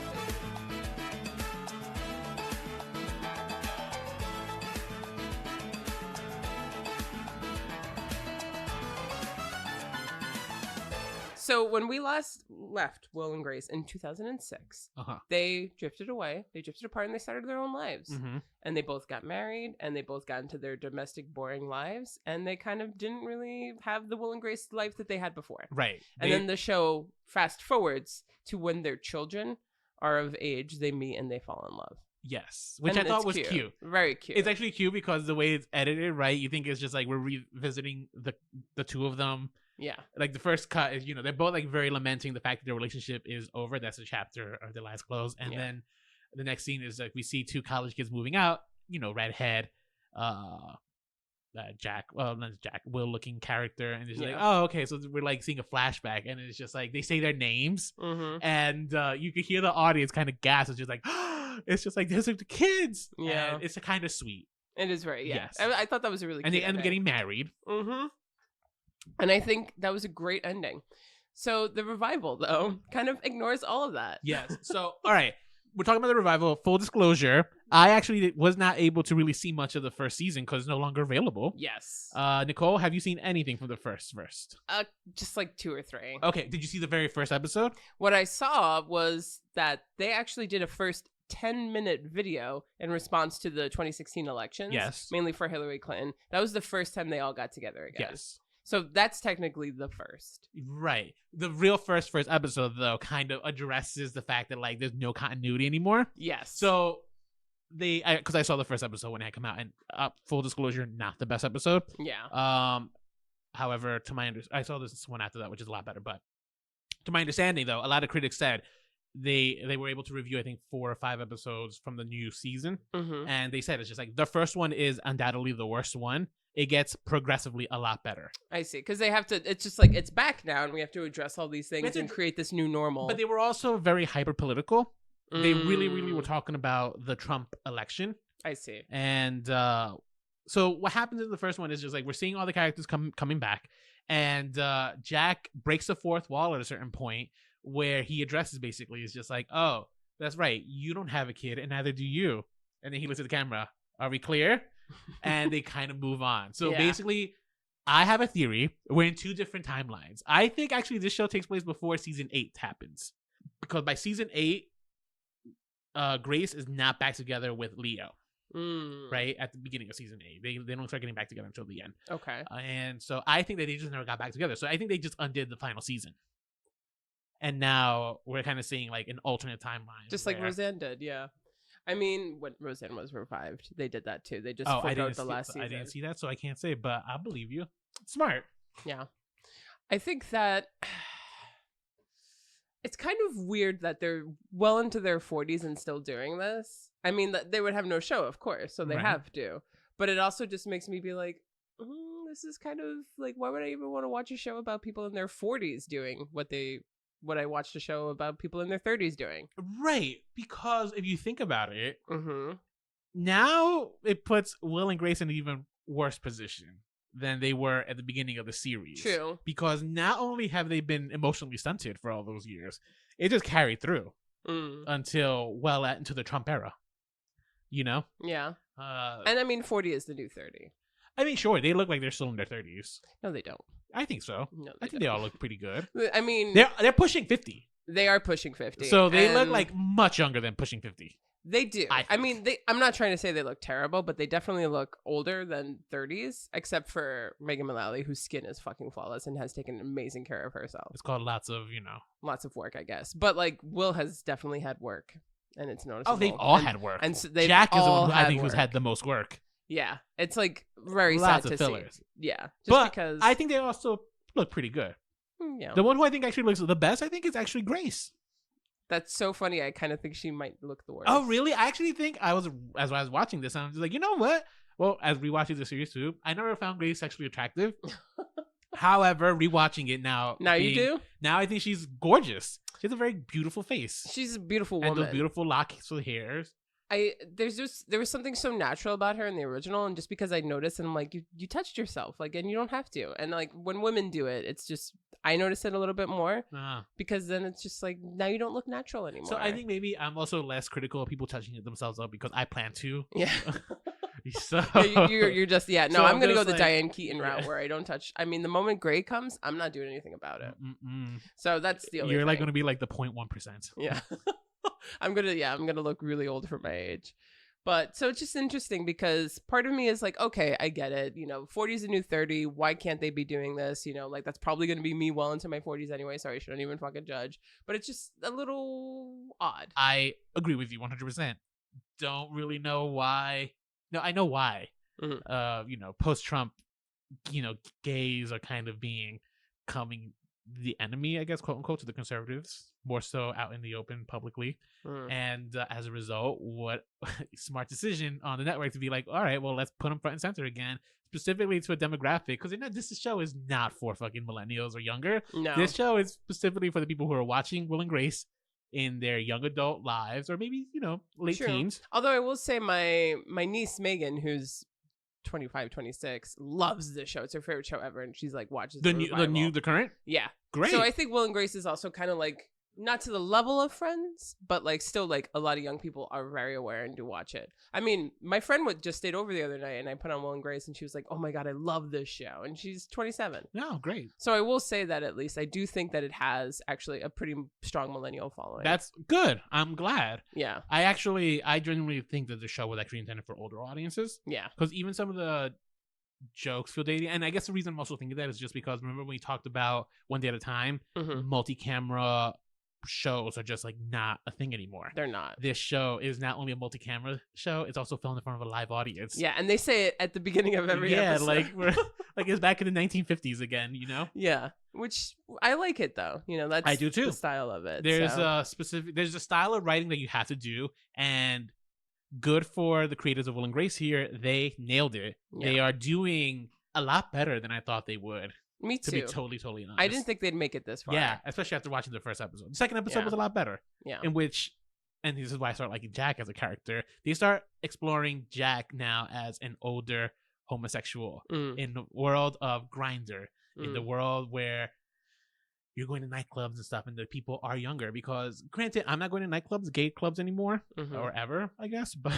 So when we last left Will and Grace in 2006, they drifted away. They drifted apart and they started their own lives. And they both got married and they both got into their domestic, boring lives. And they kind of didn't really have the Will and Grace life that they had before. Right. And then the show fast forwards to when their children are of age, they meet and they fall in love. Yes, which I thought was cute. Very cute. It's actually cute because the way it's edited, right? You think it's just like we're revisiting the two of them. Yeah. Like the first cut is, they're both like very lamenting the fact that their relationship is over. That's a chapter of their lives closed. And then the next scene is like we see 2 college kids moving out. Redhead, Jack, well, not Jack, Will looking character, and it's like, oh, okay, so we're like seeing a flashback, and it's just like they say their names, and you can hear the audience kind of gasp. It's just like, it's just like those are the kids. Yeah, and it's a kind of sweet. It is very yes. I thought that was a really and cute they end up getting married. And I think that was a great ending. So the revival though kind of ignores all of that. Yes. So all right. We're talking about the revival. Full disclosure, I actually was not able to really see much of the first season because it's no longer available. Yes. Nicole, have you seen anything from the first? Just like 2 or 3. Okay. Did you see the very first episode? What I saw was that they actually did a first 10-minute video in response to the 2016 elections. Yes. Mainly for Hillary Clinton. That was the first time they all got together again. Yes. So that's technically the first. Right. The real first episode, though, kind of addresses the fact that, like, there's no continuity anymore. Yes. So because I saw the first episode when it had come out, and full disclosure, not the best episode. Yeah. However, I saw this one after that, which is a lot better. But to my understanding, though, a lot of critics said they were able to review, I think, 4 or 5 episodes from the new season. And they said it's just like the first one is undoubtedly the worst one. It gets progressively a lot better. I see. Because they have to, it's just like, it's back now and we have to address all these things and create this new normal. But they were also very hyper political. They really, really were talking about the Trump election. I see. And so what happens in the first one is just like we're seeing all the characters coming back. And Jack breaks the fourth wall at a certain point where he addresses basically is just like, oh, that's right. You don't have a kid and neither do you. And then he looks at the camera. Are we clear? And they kind of move on. So basically, I have a theory. We're in 2 different timelines. I think actually this show takes place before season 8 happens. Because by season 8, Grace is not back together with Leo. Right? At the beginning of season 8. They don't start getting back together until the end. Okay. And so I think that they just never got back together. So I think they just undid the final season. And now we're kind of seeing like an alternate timeline. Just like Roseanne did, yeah. I mean, when Roseanne was revived, they did that too. They just forgot the last season. I didn't see that, so I can't say, but I believe you. Smart. Yeah. I think that it's kind of weird that they're well into their 40s and still doing this. I mean, they would have no show, of course, so they have to. But it also just makes me be like, this is kind of like, why would I even want to watch a show about people in their 40s doing what I watched a show about people in their 30s doing. Right. Because if you think about it, now it puts Will and Grace in an even worse position than they were at the beginning of the series. True. Because not only have they been emotionally stunted for all those years, it just carried through until well into the Trump era. You know? Yeah. And I mean, 40 is the new 30. I mean, sure, they look like they're still in their 30s. No, they don't. I think so. No, I think they all look pretty good. I mean, they're pushing 50. They are pushing 50. So they look like much younger than pushing 50. They do. I mean, I'm not trying to say they look terrible, but they definitely look older than 30s, except for Megan Mullally, whose skin is fucking flawless and has taken amazing care of herself. It's called lots of work, I guess. But like Will has definitely had work, and it's noticeable. Oh, they've all had work. And so Jack is the one who I think who's had the most work. Yeah, it's like very lots sad of to fillers. see. Yeah, but because I think they also look pretty good. Yeah. The one who I think actually looks the best, I think, is actually Grace. That's so funny. I kind of think she might look the worst. Oh, really? I actually think as I was watching this, I was like, you know what? Well, as rewatching the series too, I never found Grace sexually attractive. However, rewatching it now. Now you do? Now I think she's gorgeous. She has a very beautiful face. She's a beautiful woman. And those beautiful locks of hair. There was something so natural about her in the original, and just because I noticed, and I'm like, you touched yourself, like, and you don't have to. And like when women do it, it's just I notice it a little bit more because then it's just like now you don't look natural anymore. So I think maybe I'm also less critical of people touching themselves up because I plan to. Yeah. So you're just No, so I'm gonna go the Diane Keaton route where I don't touch. I mean, the moment Gray comes, I'm not doing anything about it. So that's the only. You're like thing. gonna be like the 0.1%. Yeah. I'm gonna look really old for my age. But so it's just interesting because part of me is like, okay, I get it. 40 is a new 30. Why can't they be doing this? Like that's probably going to be me well into my 40s anyway. So I shouldn't even fucking judge. But it's just a little odd. I agree with you 100%. Don't really know why. No, I know why. Post-Trump, gays are kind of coming the enemy, I guess, quote unquote, to the conservatives, more so out in the open publicly. And as a result, what smart decision on the network to be like, all right, well, let's put them front and center again, specifically to a demographic, because this show is not for fucking millennials or younger. No. This show is specifically for the people who are watching Will and Grace in their young adult lives, or maybe, late teens. Although I will say my niece Megan, who's 25, 26, loves this show. It's her favorite show ever, and she's like watches the current. Yeah, great. So I think Will and Grace is also kind of like not to the level of Friends, but like still like a lot of young people are very aware and do watch it. I mean, my friend just stayed over the other night, and I put on Will and Grace, and she was like, "Oh my god, I love this show," and she's 27. No, great. So I will say that at least I do think that it has actually a pretty strong millennial following. That's good. I'm glad. Yeah. I genuinely think that the show was actually intended for older audiences. Yeah. Because even some of the jokes feel dated, and I guess the reason I'm also thinking that is just because remember when we talked about One Day at a Time, multi-camera shows are just like not a thing anymore. They're not. This show is not only a multi-camera show, it's also filmed in front of a live audience. Yeah, and they say it at the beginning of every episode. Yeah, like we're like it's back in the 1950s again, Yeah, which I like it though. That's I do too. The style of it. There's a style of writing that you have to do, and good for the creators of Will and Grace here. They nailed it. Yeah. They are doing a lot better than I thought they would. Me too. To be totally honest. I didn't think they'd make it this far. Yeah, especially after watching the first episode. The second episode was a lot better. Yeah. In which, and this is why I start liking Jack as a character, they start exploring Jack now as an older homosexual in the world of Grindr, in the world where you're going to nightclubs and stuff, and the people are younger. Because, granted, I'm not going to nightclubs, gay clubs anymore, or ever, I guess. But,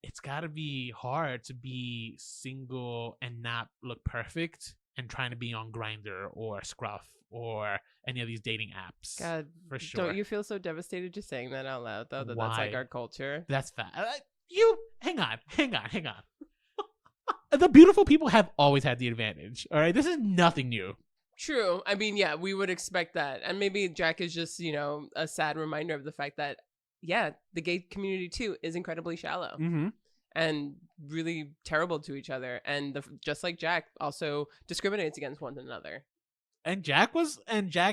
it's got to be hard to be single and not look perfect and trying to be on Grindr or Scruff or any of these dating apps. God, for sure. Don't you feel so devastated just saying that out loud, though? That's like our culture. That's fat. Hang on. The beautiful people have always had the advantage. All right, this is nothing new. True. I mean, yeah, we would expect that, and maybe Jack is just a sad reminder of the fact that. Yeah, the gay community too is incredibly shallow and really terrible to each other, and just like Jack, also discriminates against one another. And Jack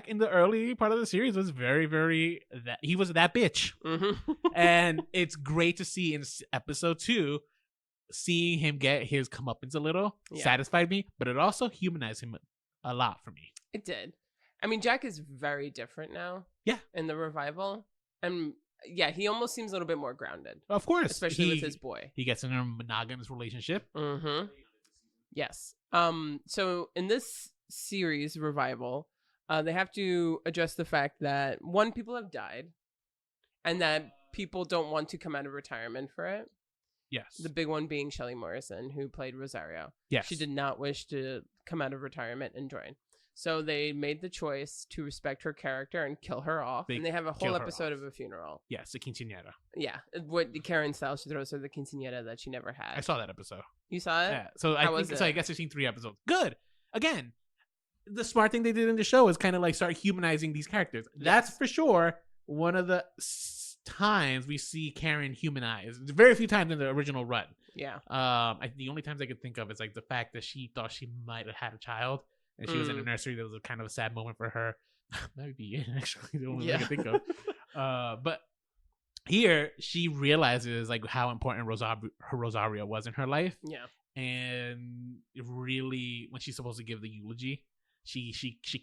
in the early part of the series was very, very he was that bitch, and it's great to see in episode 2, seeing him get his comeuppance a little satisfied me, but it also humanized him a lot for me. It did. I mean, Jack is very different now. Yeah, in the revival, and. Yeah, he almost seems a little bit more grounded. Of course. Especially with his boy. He gets in a monogamous relationship. Yes. So in this series, Revival, they have to address the fact that, one, people have died, and that people don't want to come out of retirement for it. Yes. The big one being Shelley Morrison, who played Rosario. Yes. She did not wish to come out of retirement and join. So they made the choice to respect her character and kill her off. And they have a whole episode of a funeral. Yes, the quinceañera. Yeah. What Karen style, she throws her the quinceañera that she never had. I saw that episode. You saw it? Yeah. So I guess I've seen 3 episodes. Good. Again, the smart thing they did in the show is kind of like start humanizing these characters. Yes. That's for sure one of the times we see Karen humanized. Very few times in the original run. Yeah. The only times I could think of is like the fact that she thought she might have had a child. And she was in a nursery. That was a kind of a sad moment for her. That would be it, actually. The only thing I can think of. But here, she realizes like how important Rosario was in her life. Yeah. And really, when she's supposed to give the eulogy, she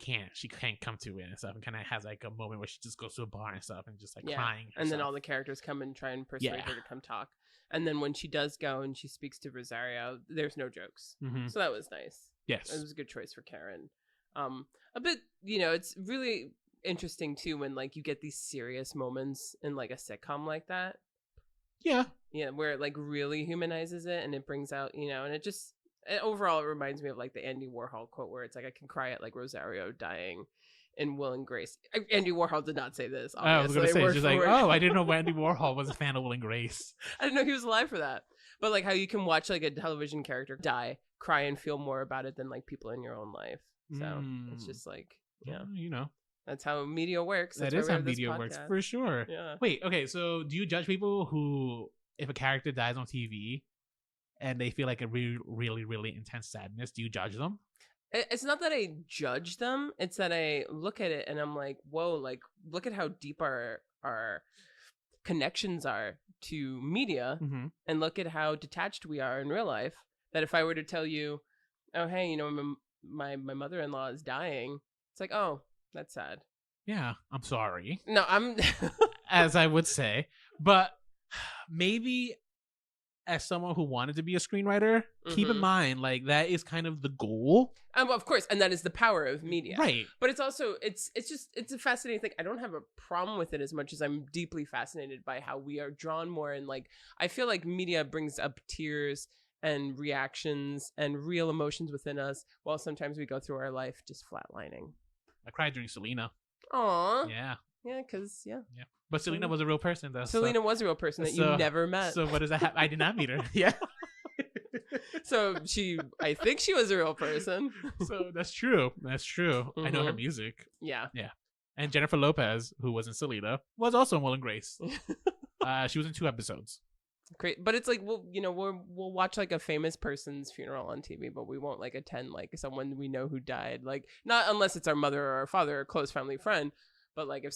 can't come to it and stuff, and kind of has like a moment where she just goes to a bar and stuff and just like crying. And then all the characters come and try and persuade her to come talk. And then when she does go and she speaks to Rosario, there's no jokes. So that was nice. Yes. It was a good choice for Karen. A bit, it's really interesting too when like you get these serious moments in like a sitcom like that. Yeah. Yeah, where it like really humanizes it and it brings out, and it just overall it reminds me of like the Andy Warhol quote where it's like I can cry at like Rosario dying in Will and Grace. Andy Warhol did not say this. Obviously. I was going to say, she's like, oh, I didn't know Andy Warhol was a fan of Will and Grace. I didn't know he was alive for that. But like how you can watch like a television character die, cry and feel more about it than like people in your own life. So it's just like, that's how media works. That is how media works for sure. Yeah. Wait, okay. So do you judge people who, if a character dies on TV and they feel like a really, really, really intense sadness, do you judge them? It's not that I judge them. It's that I look at it and I'm like, whoa, like, look at how deep our connections are to media, and look at how detached we are in real life. That if I were to tell you, oh, hey, my mother-in-law is dying, it's like, oh, that's sad. Yeah, I'm sorry. No, I'm as I would say, but maybe as someone who wanted to be a screenwriter, keep in mind, like, that is kind of the goal. Of course, and that is the power of media, right? But it's also it's a fascinating thing. I don't have a problem with it as much as I'm deeply fascinated by how we are drawn more, and like I feel like media brings up tears and reactions and real emotions within us, while sometimes we go through our life just flatlining. I cried during Selena. Aw, yeah, because yeah. But Selena was a real person, though. Selena was a real person that you never met. So what does that I did not meet her. Yeah. So I think she was a real person. So that's true. That's true. I know her music. Yeah. Yeah. And Jennifer Lopez, who was in Selena, was also in Will and Grace. She was in 2 episodes. Great, but it's like we'll watch like a famous person's funeral on TV, but we won't like attend like someone we know who died. Like not unless it's our mother or our father or a close family friend. But like if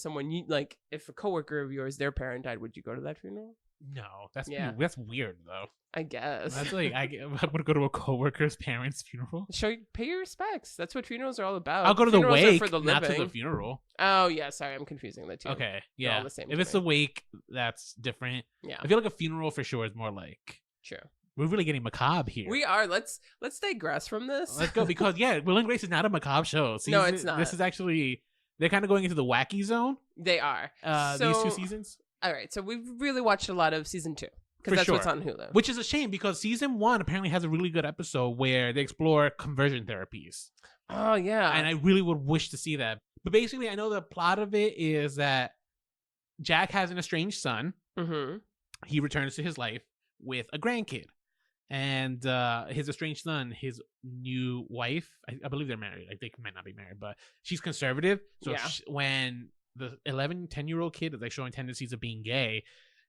if a coworker of yours, their parent died, would you go to that funeral? No, that's weird though. I guess that's like I would go to a coworker's parents' funeral. Pay your respects. That's what funerals are all about. I'll go to the wake, for the not to the funeral. Oh yeah, sorry, I'm confusing the two. Okay, yeah. They're all the same if it's the wake, that's different. Yeah, I feel like a funeral for sure is more like. True. We're really getting macabre here. We are. Let's digress from this. Let's go because Will and Grace is not a macabre show. No, it's not. This is actually. They're kind of going into the wacky zone. They are. These 2 seasons. All right. So we've really watched a lot of season 2 because that's what's on Hulu. Which is a shame because season 1 apparently has a really good episode where they explore conversion therapies. Oh, yeah. And I really would wish to see that. But basically, I know the plot of it is that Jack has an estranged son. Mm-hmm. He returns to his life with a grandkid. And his estranged son, his new wife, I believe they're married. I think they might not be married, but she's conservative. So when the 10-year-old kid is like showing tendencies of being gay,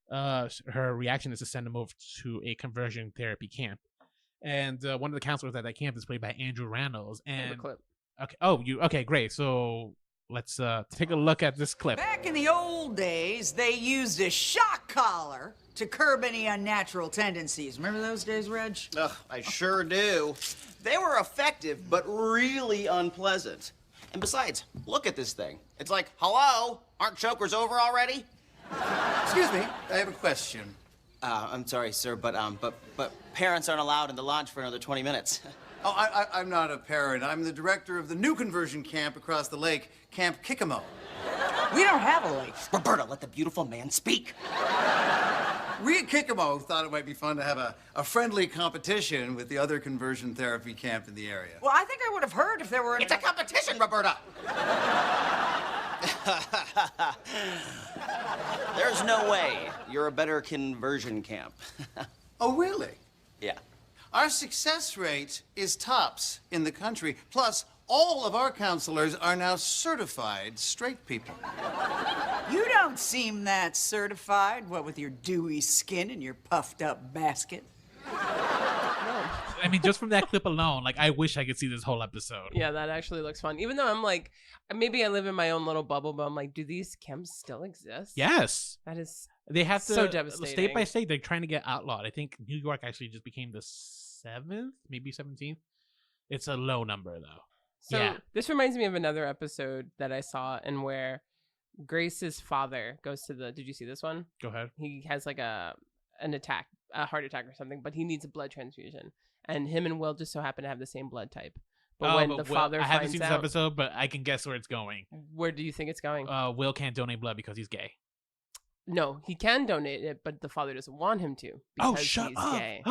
her reaction is to send him over to a conversion therapy camp. And one of the counselors at that camp is played by Andrew Rannells. And clip. Okay, great. So let's take a look at this clip. Back in the old days, they used a shock collar to curb any unnatural tendencies. Remember those days, Reg? Ugh, I sure do. They were effective, but really unpleasant. And besides, look at this thing. It's like, hello, aren't chokers over already? Excuse me, I have a question. I'm sorry, sir, but parents aren't allowed in the lodge for another 20 minutes. Oh, I'm not a parent. I'm the director of the new conversion camp across the lake, Camp Kickamo. We don't have a lake. Roberta, let the beautiful man speak. We at Kickamo thought it might be fun to have a friendly competition with the other conversion therapy camp in the area. Well, I think I would have heard if there were... It's a competition, Roberta! There's no way you're a better conversion camp. Oh, really? Yeah. Our success rate is tops in the country. Plus, all of our counselors are now certified straight people. You don't seem that certified, what with your dewy skin and your puffed up basket. I mean, just from that clip alone, like, I wish I could see this whole episode. Yeah, that actually looks fun. Even though I'm like, maybe I live in my own little bubble, but I'm like, do these camps still exist? Yes. That is they have to, so devastating. State by state, they're trying to get outlawed. I think New York actually just became the 7th, maybe 17th. It's a low number, though. So yeah. This reminds me of another episode that I saw and where Grace's father goes to the... Did you see this one? Go ahead. He has like a heart attack or something, but he needs a blood transfusion. And him and Will just so happen to have the same blood type. But when the father finds out... I haven't seen this episode, but I can guess where it's going. Where do you think it's going? Will can't donate blood because he's gay. No, he can donate it, but the father doesn't want him to because he's gay.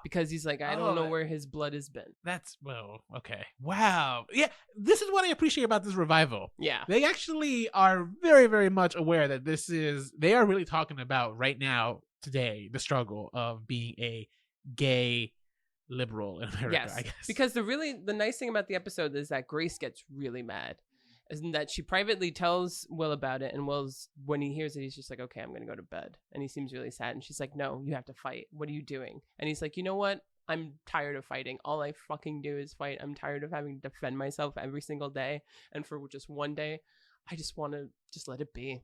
Because he's like, I don't know where his blood has been. That's, well, okay. Wow. Yeah, this is what I appreciate about this revival. Yeah. They actually are very, very much aware that they are really talking about right now, today, the struggle of being a gay liberal in America, yes, I guess. Because the nice thing about the episode is that Grace gets really mad. Isn't that she privately tells Will about it, and Will's, when he hears it, he's just like, okay, I'm gonna go to bed. And he seems really sad, and she's like, no, you have to fight. What are you doing? And he's like, you know what? I'm tired of fighting. All I fucking do is fight. I'm tired of having to defend myself every single day. And for just one day, I just want to just let it be.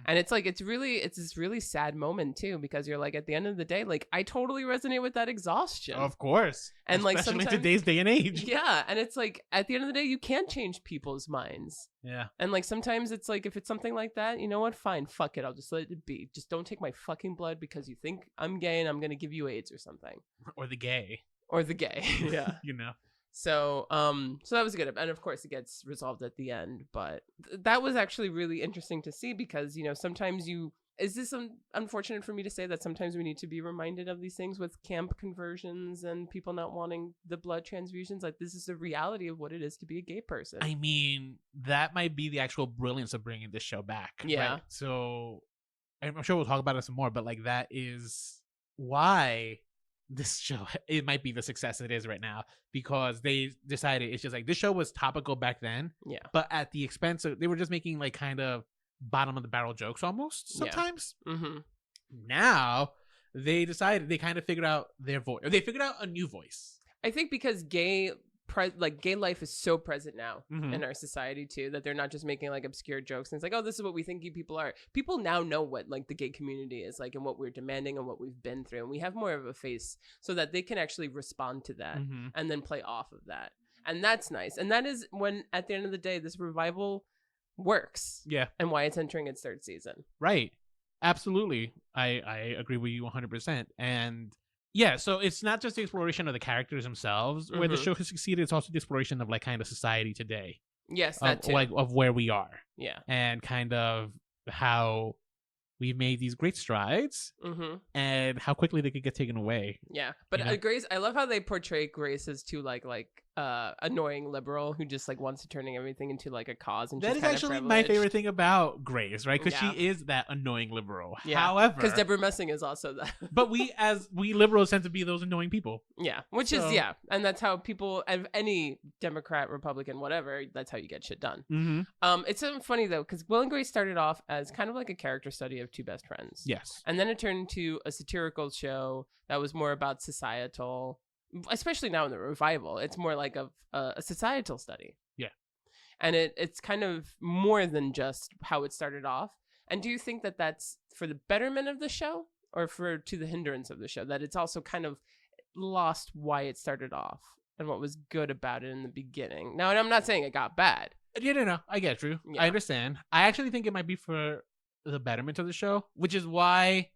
And it's like, it's this really sad moment too, because you're like, at the end of the day, like, I totally resonate with that exhaustion. Of course. And like, especially in today's day and age. Yeah. And it's like, at the end of the day, you can't change people's minds. Yeah. And like, sometimes it's like, if it's something like that, you know what? Fine. Fuck it. I'll just let it be. Just don't take my fucking blood because you think I'm gay and I'm going to give you AIDS or something. Or the gay. Yeah. You know. So that was good. And of course it gets resolved at the end, but that was actually really interesting to see because, you know, sometimes is this unfortunate for me to say that sometimes we need to be reminded of these things with camp conversions and people not wanting the blood transfusions? Like, this is the reality of what it is to be a gay person. I mean, that might be the actual brilliance of bringing this show back. Yeah. Right? So I'm sure we'll talk about it some more, but like, that is why this show, it might be the success it is right now, because they decided it's just like, this show was topical back then, but at the expense of, they were just making like kind of bottom of the barrel jokes almost sometimes. Now they decided, they kind of figured out their voice, or they figured out a new voice. I think because gay life is so present now in our society too, that they're not just making like obscure jokes and it's like, oh, this is what we think you people are. People now know what like the gay community is like and what we're demanding and what we've been through, and we have more of a face so that they can actually respond to that and then play off of that. And that's nice. And that is when, at the end of the day, this revival works. Yeah. And why it's entering its third season. Right. Absolutely. I agree with you 100%. And yeah, so it's not just the exploration of the characters themselves where the show has succeeded. It's also the exploration of like kind of society today. Yes, that too. Like of where we are. Yeah. And kind of how we've made these great strides and how quickly they could get taken away. Yeah. But Grace, I love how they portray Grace as too like annoying liberal who just like wants to turning everything into like a cause. And that is actually my favorite thing about Grace, right? Because she is that annoying liberal. Yeah. However, because Deborah Messing is also that. But we liberals tend to be those annoying people. Yeah. Which is, and that's how people, any Democrat, Republican, whatever, that's how you get shit done. It's funny though, because Will and Grace started off as kind of like a character study of two best friends. Yes. And then it turned into a satirical show that was more about societal, especially now in the revival, it's more like a societal study. Yeah. And it's kind of more than just how it started off. And do you think that that's for the betterment of the show or to the hindrance of the show, that it's also kind of lost why it started off and what was good about it in the beginning? Now, and I'm not saying it got bad. No, I get you. Yeah. I understand. I actually think it might be for the betterment of the show, which is why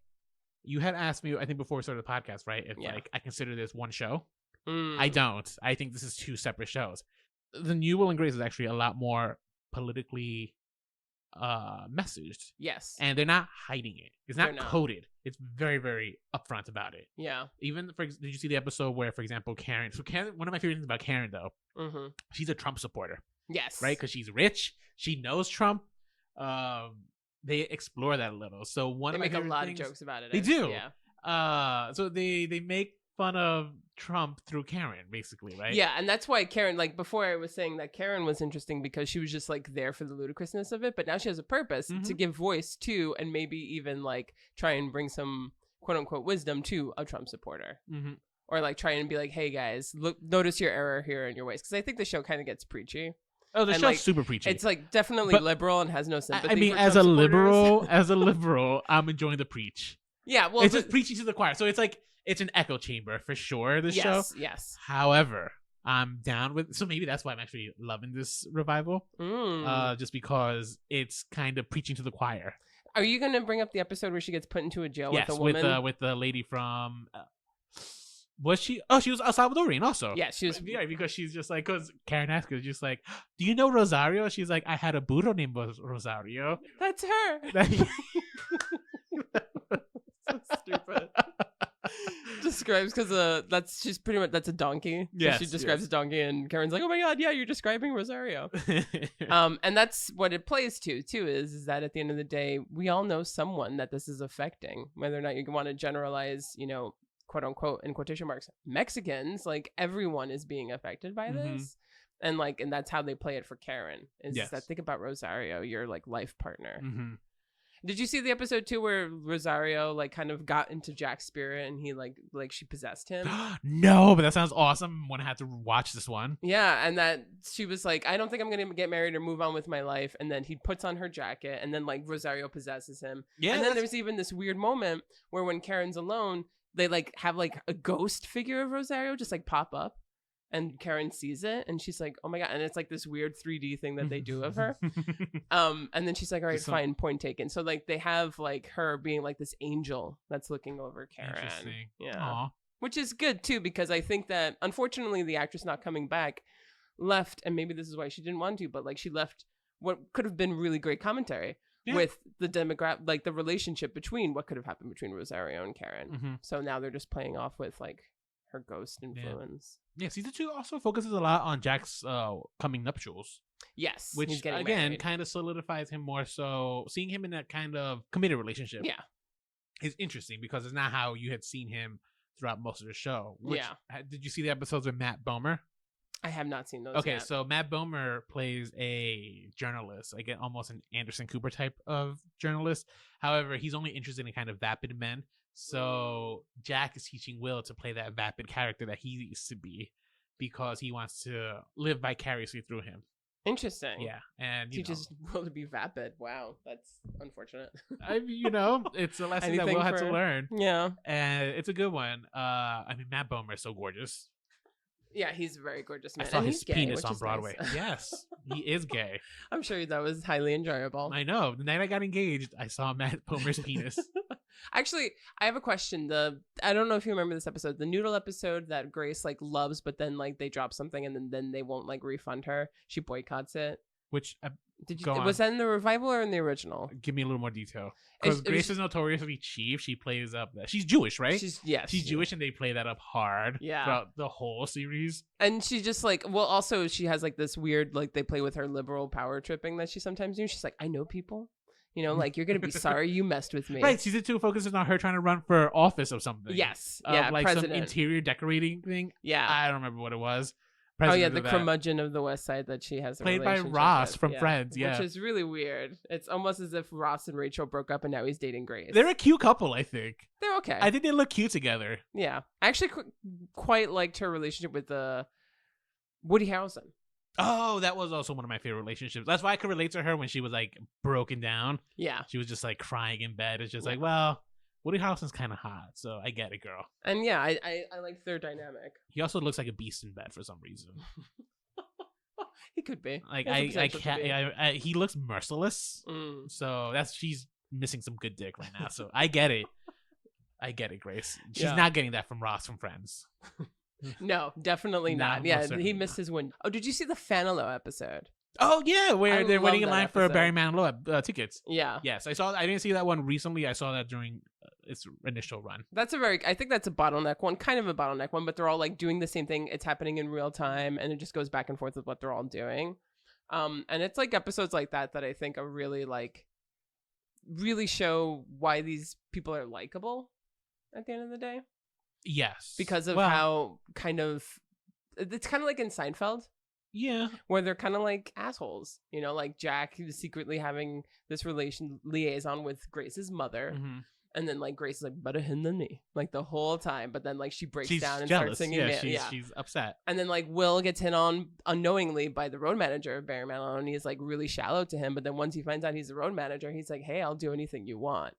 you had asked me, I think before we started the podcast, right? If like I consider this one show. I don't. I think this is two separate shows. The new Will and Grace is actually a lot more politically messaged. Yes. And they're not hiding it. It's not coded. It's very, very upfront about it. Yeah. Even did you see the episode where, for example, Karen? So Karen, one of my favorite things about Karen, though, she's a Trump supporter. Yes. Right? Because she's rich. She knows Trump. They explore that a little. So they make a lot of jokes about it. They do. Yeah. So they make fun of Trump through Karen, basically, right? Yeah, and that's why Karen, like before I was saying that Karen was interesting because she was just like there for the ludicrousness of it, but now she has a purpose to give voice to and maybe even like try and bring some quote unquote wisdom to a Trump supporter. Or like try and be like, hey guys, look, notice your error here in your ways. Because I think the show kind of gets preachy. Oh, the show's like, super preachy. It's like definitely liberal and has no sympathy. I mean, as a liberal, I'm enjoying the preach. Yeah, well, it's just preaching to the choir. So it's like it's an echo chamber for sure. This show, yes. However, I'm down with. So maybe that's why I'm actually loving this revival. Just because it's kind of preaching to the choir. Are you going to bring up the episode where she gets put into a jail with a woman? with the lady from. Was she? Oh, she was a Salvadorian also. Yeah, she was. Yeah, because she's just like, because Karen asked her, just like, do you know Rosario? She's like, I had a burro named Rosario. That's her. So stupid. Describes because she's pretty much that's a donkey. So she describes a donkey, and Karen's like, oh my god, yeah, you're describing Rosario. And that's what it plays to too. Is that at the end of the day, we all know someone that this is affecting, whether or not you want to generalize, quote unquote, in quotation marks, Mexicans, like everyone is being affected by this. And that's how they play it for Karen is that think about Rosario, your like life partner. Did you see the episode too where Rosario like kind of got into Jack's spirit and he like she possessed him? No, but that sounds awesome. I'm gonna have to watch this one. Yeah, and that she was like, I don't think I'm gonna get married or move on with my life, and then he puts on her jacket, and then like Rosario possesses him. Yeah, and then there's even this weird moment where when Karen's alone, they like have like a ghost figure of Rosario just like pop up. And Karen sees it, and she's like, "Oh my god!" And it's like this weird 3D thing that they do of her. And then she's like, "All right, fine, point taken." So like they have like her being like this angel that's looking over Karen. Interesting. Yeah, Aww. Which is good too because I think that unfortunately the actress not coming back left, and maybe this is why she didn't want to, but like she left what could have been really great commentary with the demographic, like the relationship between what could have happened between Rosario and Karen. So now they're just playing off with like her ghost influence. Yeah, season 2 also focuses a lot on Jack's coming nuptials. Yes, which again kind of solidifies him more. So seeing him in that kind of committed relationship, is interesting because it's not how you had seen him throughout most of the show. Did you see the episodes with Matt Bomer? I have not seen those. Okay, yet. So Matt Bomer plays a journalist, like almost an Anderson Cooper type of journalist. However, he's only interested in kind of vapid men. So Jack is teaching Will to play that vapid character that he used to be because he wants to live vicariously through him. Interesting. Yeah, and teaches Will to be vapid. Wow, that's unfortunate. It's a lesson that Will had to learn. Yeah, and it's a good one. I mean, Matt Bomer is so gorgeous. Yeah, he's a very gorgeous man. I saw and his penis on Broadway. Nice. Yes, he is gay. I'm sure that was highly enjoyable. I know. The night I got engaged, I saw Matt Bomer's penis. Actually, I have a question. I don't know if you remember this episode, the noodle episode that Grace like loves, but then like they drop something and then they won't like refund her. She boycotts it. Which was that in the revival or in the original? Give me a little more detail. Because Grace is notoriously cheap. She plays up that she's Jewish, right? She's Jewish, and they play that up hard throughout the whole series. And she just like, well, also she has like this weird like they play with her liberal power tripping that she sometimes do. She's like, I know people. Like you're gonna be sorry you messed with me. Right. Season 2 focuses on her trying to run for office or something. Yes. Like president. some interior decorating thing. Yeah. I don't remember what it was. The curmudgeon of the West Side that she has a played by Ross from Friends. Yeah, which is really weird. It's almost as if Ross and Rachel broke up and now he's dating Grace. They're a cute couple, I think. They're okay. I think they look cute together. Yeah, I actually quite liked her relationship with Woody Harrelson. Oh, that was also one of my favorite relationships. That's why I could relate to her when she was like broken down. Yeah, she was just like crying in bed. It's just like, well, Woody Harrelson's kind of hot, so I get it, girl. And yeah, I like their dynamic. He also looks like a beast in bed for some reason. He could be. Like he looks merciless. So she's missing some good dick right now. So I get it. I get it, Grace. She's not getting that from Ross from Friends. No, definitely not. Yeah, he missed his win. Oh, did you see the Fanalo episode? Oh yeah, where they're waiting in line for Barry Manilow tickets. Yeah. Yes, I saw. I didn't see that one recently. I saw that during its initial run. I think that's a bottleneck one, kind of a bottleneck one, but they're all like doing the same thing. It's happening in real time, and it just goes back and forth with what they're all doing. And it's like episodes like that I think are really really show why these people are likable at the end of the day. Yes, because of how it's kind of like in Seinfeld. Yeah, where they're kind of like assholes, like Jack who's secretly having this liaison with Grace's mother, and then like Grace is like better him than me, like the whole time. But then like she breaks down and starts singing. She's upset. And then like Will gets hit on unknowingly by the road manager of Barry Manilow, and he's like really shallow to him. But then once he finds out he's the road manager, he's like, hey, I'll do anything you want.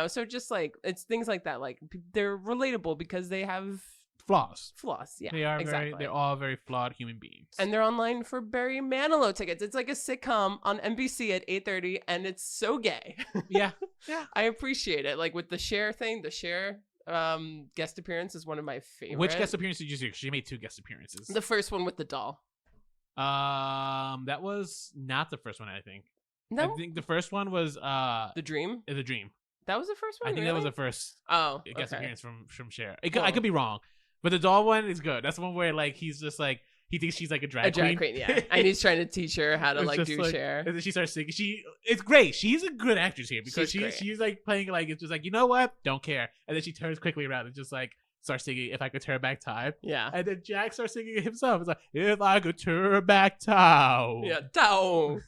So just like it's things like that. Like they're relatable because they have flaws. Yeah, they are exactly. They're all very flawed human beings. And they're online for Barry Manilow tickets. It's like a sitcom on NBC at 8:30, and it's so gay. Yeah. I appreciate it. Like with the Cher thing, the Cher guest appearance is one of my favorite. Which guest appearance did you see? She made 2 guest appearances. The first one with the doll. That was not the first one. I think. No. I think the first one was The Dream. The Dream. That was the first one. I think that was the first. Guest okay. appearance from Cher. I could be wrong. But the doll one is good. That's the one where like he's just like he thinks she's like a drag queen. Yeah. And he's trying to teach her how to like do Cher. And then she starts singing. It's great. She's a good actress here because she's like playing like it's just like, you know what? Don't care. And then she turns quickly around and just like starts singing If I Could Turn Back Time. Yeah. And then Jack starts singing it himself. It's like, if I could turn back time. Yeah. Tao.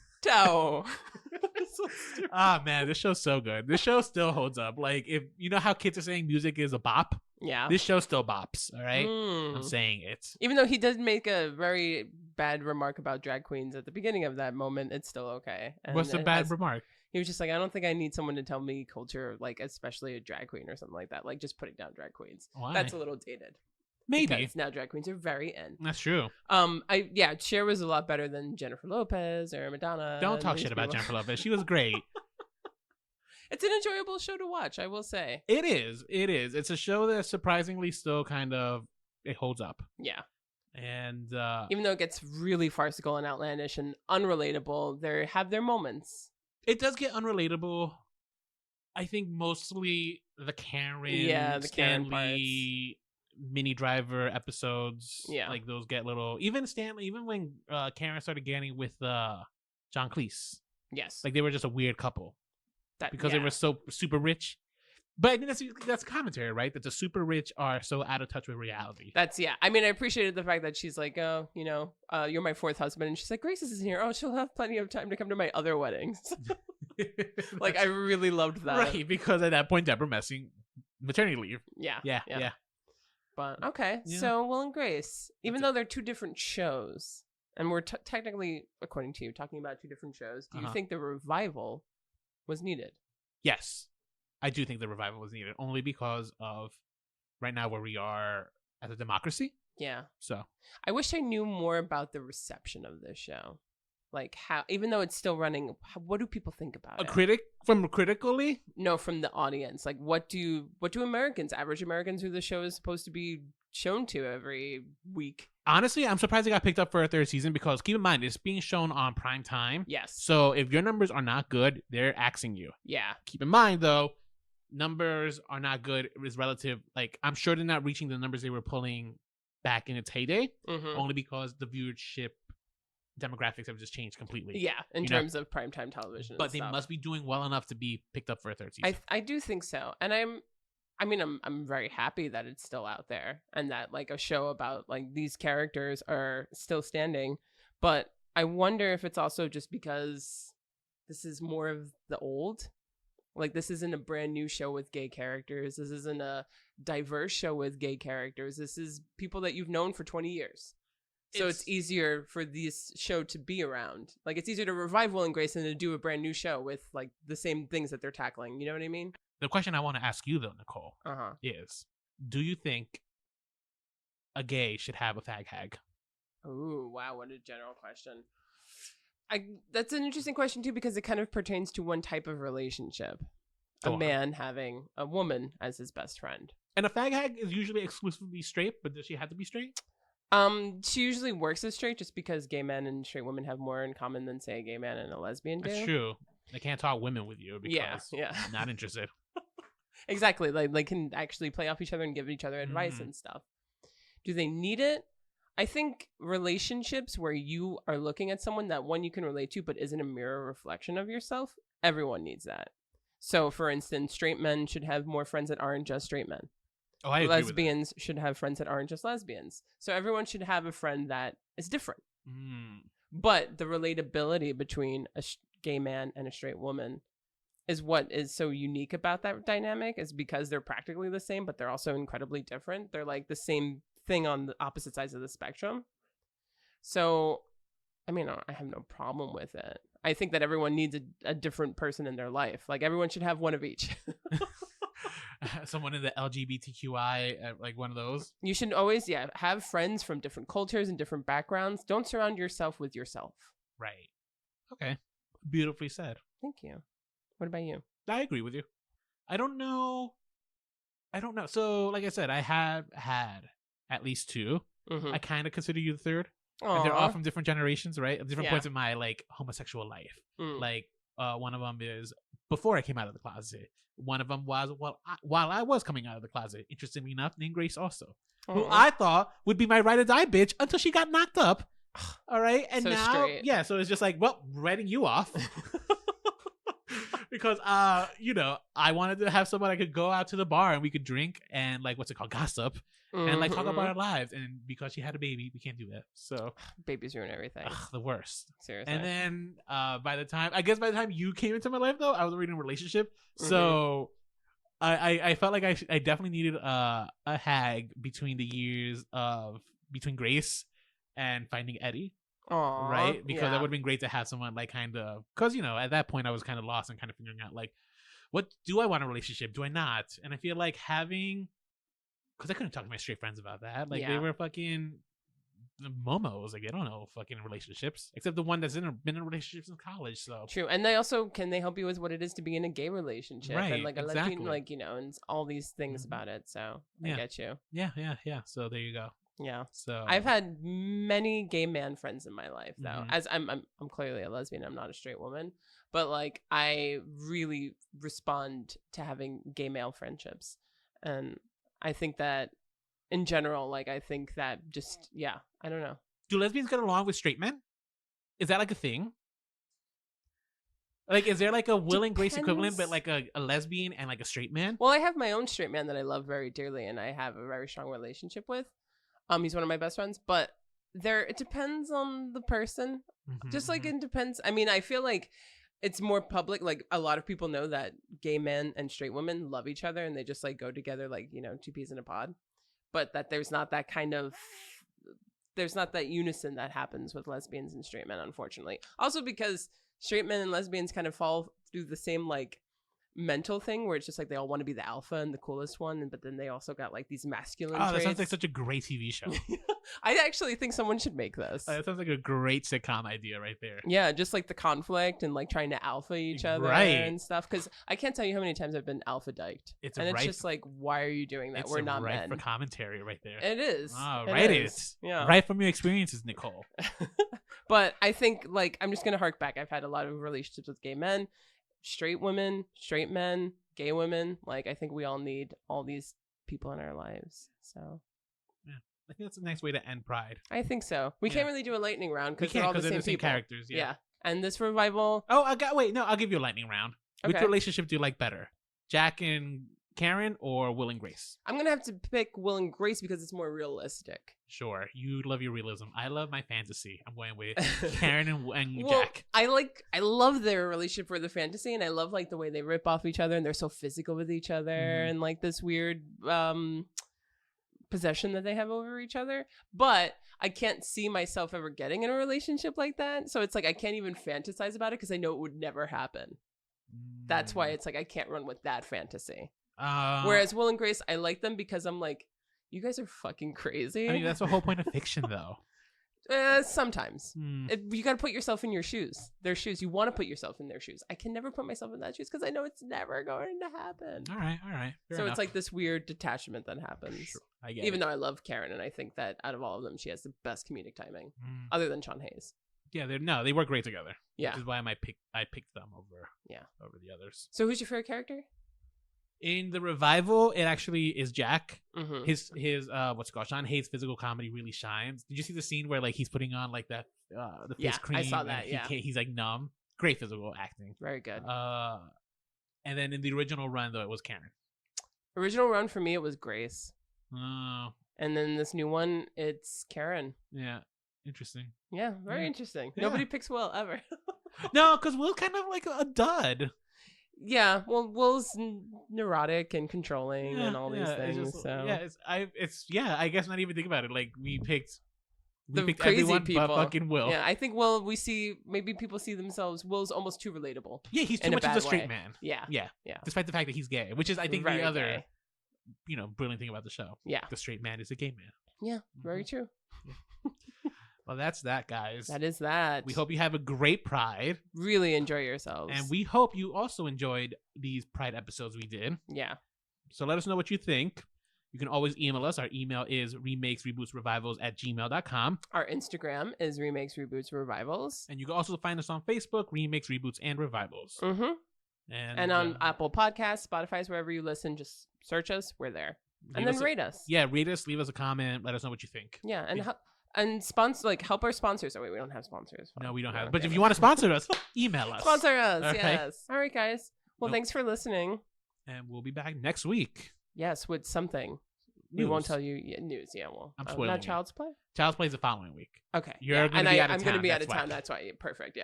Ah, man, this show's so good. This show still holds up. Like, if you know how kids are saying music is a bop, Yeah. this show still bops. All right, I'm saying it. Even though he did make a very bad remark about drag queens at the beginning of that moment, it's still okay. And What's the bad remark? He was just like, I don't think I need someone to tell me culture, like especially a drag queen or something like that. Like just putting down drag queens. Why? That's a little dated. Maybe because now drag queens are very in. That's true. Cher was a lot better than Jennifer Lopez or Madonna. Don't talk shit about Jennifer Lopez. She was great. It's an enjoyable show to watch, I will say. It is. It's a show that surprisingly still kind of it holds up. Yeah. And even though it gets really farcical and outlandish and unrelatable, they have their moments. It does get unrelatable. I think mostly the Karen, Stanley, Mini Driver episodes. Yeah, like those get little. Even Stanley, even when Karen started getting with John Cleese. Yes, like they were just a weird couple because they were so super rich. But I think that's commentary, right? That the super rich are so out of touch with reality. I mean, I appreciated the fact that she's like, oh, you're my fourth husband. And she's like, Grace isn't here. Oh, she'll have plenty of time to come to my other weddings. Like, I really loved that. Right, because at that point, Deborah messing maternity leave. Yeah. But, okay, so Will and Grace, even though they're two different shows, and we're technically, according to you, talking about two different shows, do you think the revival was needed? Yes. I do think the revival was needed only because of right now where we are as a democracy. Yeah. So I wish I knew more about the reception of this show. Like how, even though it's still running, what do people think about it? Critically? No, from the audience. Like what do Americans, average Americans who the show is supposed to be shown to every week? Honestly, I'm surprised it got picked up for a third season because keep in mind, it's being shown on prime time. Yes. So if your numbers are not good, they're axing you. Yeah. Keep in mind though, numbers are not good is relative. Like I'm sure they're not reaching the numbers they were pulling back in its heyday, only because the viewership demographics have just changed completely. Yeah, in terms of primetime television. But they must be doing well enough to be picked up for a third season. I do think so, and I'm very happy that it's still out there and that like a show about like these characters are still standing. But I wonder if it's also just because this is more of the old. Like, this isn't a brand new show with gay characters. This isn't a diverse show with gay characters. This is people that you've known for 20 years. So it's easier for this show to be around. Like, it's easier to revive Will and Grace than to do a brand new show with, like, the same things that they're tackling. You know what I mean? The question I want to ask you, though, Nicole, is, do you think a gay should have a fag hag? Ooh, wow, what a general question. That's an interesting question too, because it kind of pertains to one type of relationship. A man having a woman as his best friend. And a fag hag is usually exclusively straight, but does she have to be straight? She usually works as straight just because gay men and straight women have more in common than, say, a gay man and a lesbian do. That's true. They can't talk women with you because I'm not interested. Exactly. Like, they can actually play off each other and give each other advice and stuff. Do they need it? I think relationships where you are looking at someone that one you can relate to but isn't a mirror reflection of yourself, everyone needs that. So, for instance, straight men should have more friends that aren't just straight men. Oh, I agree Lesbians should have friends that aren't just lesbians. So everyone should have a friend that is different. But the relatability between a gay man and a straight woman is what is so unique about that dynamic, is because they're practically the same, but they're also incredibly different. They're like the same thing on the opposite sides of the spectrum. So, I mean, I have no problem with it. I think that everyone needs a different person in their life. Like, everyone should have one of each. Someone in the LGBTQI, like one of those. You should always, have friends from different cultures and different backgrounds. Don't surround yourself with yourself. Right. Okay. Beautifully said. Thank you. What about you? I agree with you. I don't know. So, like I said, I have had at least two. I kind of consider you the third. And they're all from different generations, right? Different points in my like homosexual life. Like one of them is before I came out of the closet. One of them was while I was coming out of the closet. Interestingly enough, named Grace also, who I thought would be my ride or die bitch until she got knocked up. All right, and so now, straight. So it's just like, well, writing you off. Because you know, I wanted to have someone I could go out to the bar and we could drink and like what's it called, gossip, and like talk about our lives. And because she had a baby, we can't do that. So babies ruin everything. The worst. Seriously. And then by the time you came into my life though, I was already in a relationship. So I felt like I definitely needed a hag between the years of between Grace and finding Eddie. Aww, right? Because that would have been great to have someone like kind of, because you know at that point I was kind of lost and kind of figuring out like, what do I want in a relationship? Do I not? And I feel like having, because I couldn't talk to my straight friends about that. Like they were fucking momos. Like I don't know fucking relationships except the one that's been in a relationship since college. So true, and they also can they help you with what it is to be in a gay relationship, right? And like a exactly. lesbian, like you know, and all these things about it. So I get you. Yeah. So there you go. Yeah. So I've had many gay man friends in my life though. As I'm clearly a lesbian, I'm not a straight woman, but like I really respond to having gay male friendships. And I think that in general, like I think that just I don't know. Do lesbians get along with straight men? Is that like a thing? Like, is there like a Will and Grace equivalent, but like a lesbian and like a straight man? Well, I have my own straight man that I love very dearly and I have a very strong relationship with. He's one of my best friends, but it depends on the person. Just like it depends. I mean, I feel like it's more public. Like a lot of people know that gay men and straight women love each other and they just like go together like, you know, two peas in a pod. But that there's not that unison that happens with lesbians and straight men, unfortunately. Also because straight men and lesbians kind of fall through the same like mental thing where it's just like they all want to be the alpha and the coolest one, but then they also got like these masculine traits. That sounds like such a great TV show. I actually think someone should make this. That sounds like a great sitcom idea right there. Yeah, just like the conflict and like trying to alpha each other and stuff. Because I can't tell you how many times I've been alpha dyked. It's just like, why are you doing that? We're not men. For commentary right there. It is. Oh, write it. Yeah. Right from your experiences, Nicole. But I think like I'm just gonna hark back. I've had a lot of relationships with gay men. Straight women, straight men, gay women. Like I think we all need all these people in our lives. So yeah, I think that's a nice way to end Pride. I think so. We can't really do a lightning round because they're all the same people. Characters. Yeah. And this revival. Oh, I'll give you a lightning round. Okay. Which relationship do you like better, Jack and Karen or Will and Grace? I'm gonna have to pick Will and Grace because it's more realistic. Sure, you love your realism. I love my fantasy. I'm going with Karen and well, Jack. I love their relationship for the fantasy, and I love like the way they rip off each other, and they're so physical with each other, and like this weird possession that they have over each other. But I can't see myself ever getting in a relationship like that, so it's like I can't even fantasize about it because I know it would never happen. That's why it's like I can't run with that fantasy. Whereas Will and Grace, I like them because I'm like, you guys are fucking crazy. I mean, that's the whole point of fiction, though. Sometimes. You got to put yourself in their shoes. You want to put yourself in their shoes. I can never put myself in that shoes because I know it's never going to happen. All right. Fair enough. It's like this weird detachment that happens. Sure, I get Even though I love Karen, and I think that out of all of them, she has the best comedic timing, other than Sean Hayes. Yeah, they work great together. Yeah, which is why I picked them over the others. So who's your favorite character? In the revival, it actually is Jack. His what's it called? Sean Hayes' physical comedy really shines. Did you see the scene where like he's putting on like that the face cream? I saw that. He's like numb. Great physical acting. Very good. And then in the original run though, it was Karen. Original run for me, it was Grace. Oh. And then this new one, it's Karen. Yeah. Interesting. Yeah, very interesting. Yeah. Nobody picks Will ever. No, because Will's kind of like a dud. Yeah, well, Will's neurotic and controlling and all these things. I guess not even think about it. Like we picked crazy everyone people. but fucking Will. Yeah, I think maybe people see themselves. Will's almost too relatable. Yeah, he's too much of a straight man. Yeah. Despite the fact that he's gay, which is I think very the other, gay. Brilliant thing about the show. Yeah, the straight man is a gay man. Yeah, very true. Well, that's that, guys. That is that. We hope you have a great Pride. Really enjoy yourselves. And we hope you also enjoyed these Pride episodes we did. Yeah. So let us know what you think. You can always email us. Our email is remakes.rebootsrevivals@gmail.com. Our Instagram is Remakes, Reboots, Revivals. And you can also find us on Facebook, Remakes, Reboots, and Revivals. And on Apple Podcasts, Spotify, wherever you listen, just search us. We're there. And then rate us. Yeah, rate us. Leave us a comment. Let us know what you think. Yeah, and sponsor, like, help our sponsors. Oh wait, we don't have sponsors. No, we don't have. But if you want to sponsor us, email us. Sponsor us. All yes. Right. All right, guys. Well, thanks for listening. And we'll be back next week. Yes, with something. News. We won't tell you news. Yeah, well, I'm spoiling not it. Child's Play. Child's Play is the following week. Okay, You're going to be out of town. I'm going to be out of That's town. why. That's why. Perfect.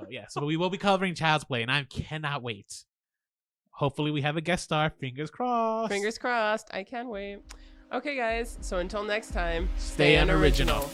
Yeah. So we will be covering Child's Play, and I cannot wait. Hopefully, we have a guest star. Fingers crossed. Fingers crossed. I can't wait. Okay, guys. So until next time, stay unoriginal.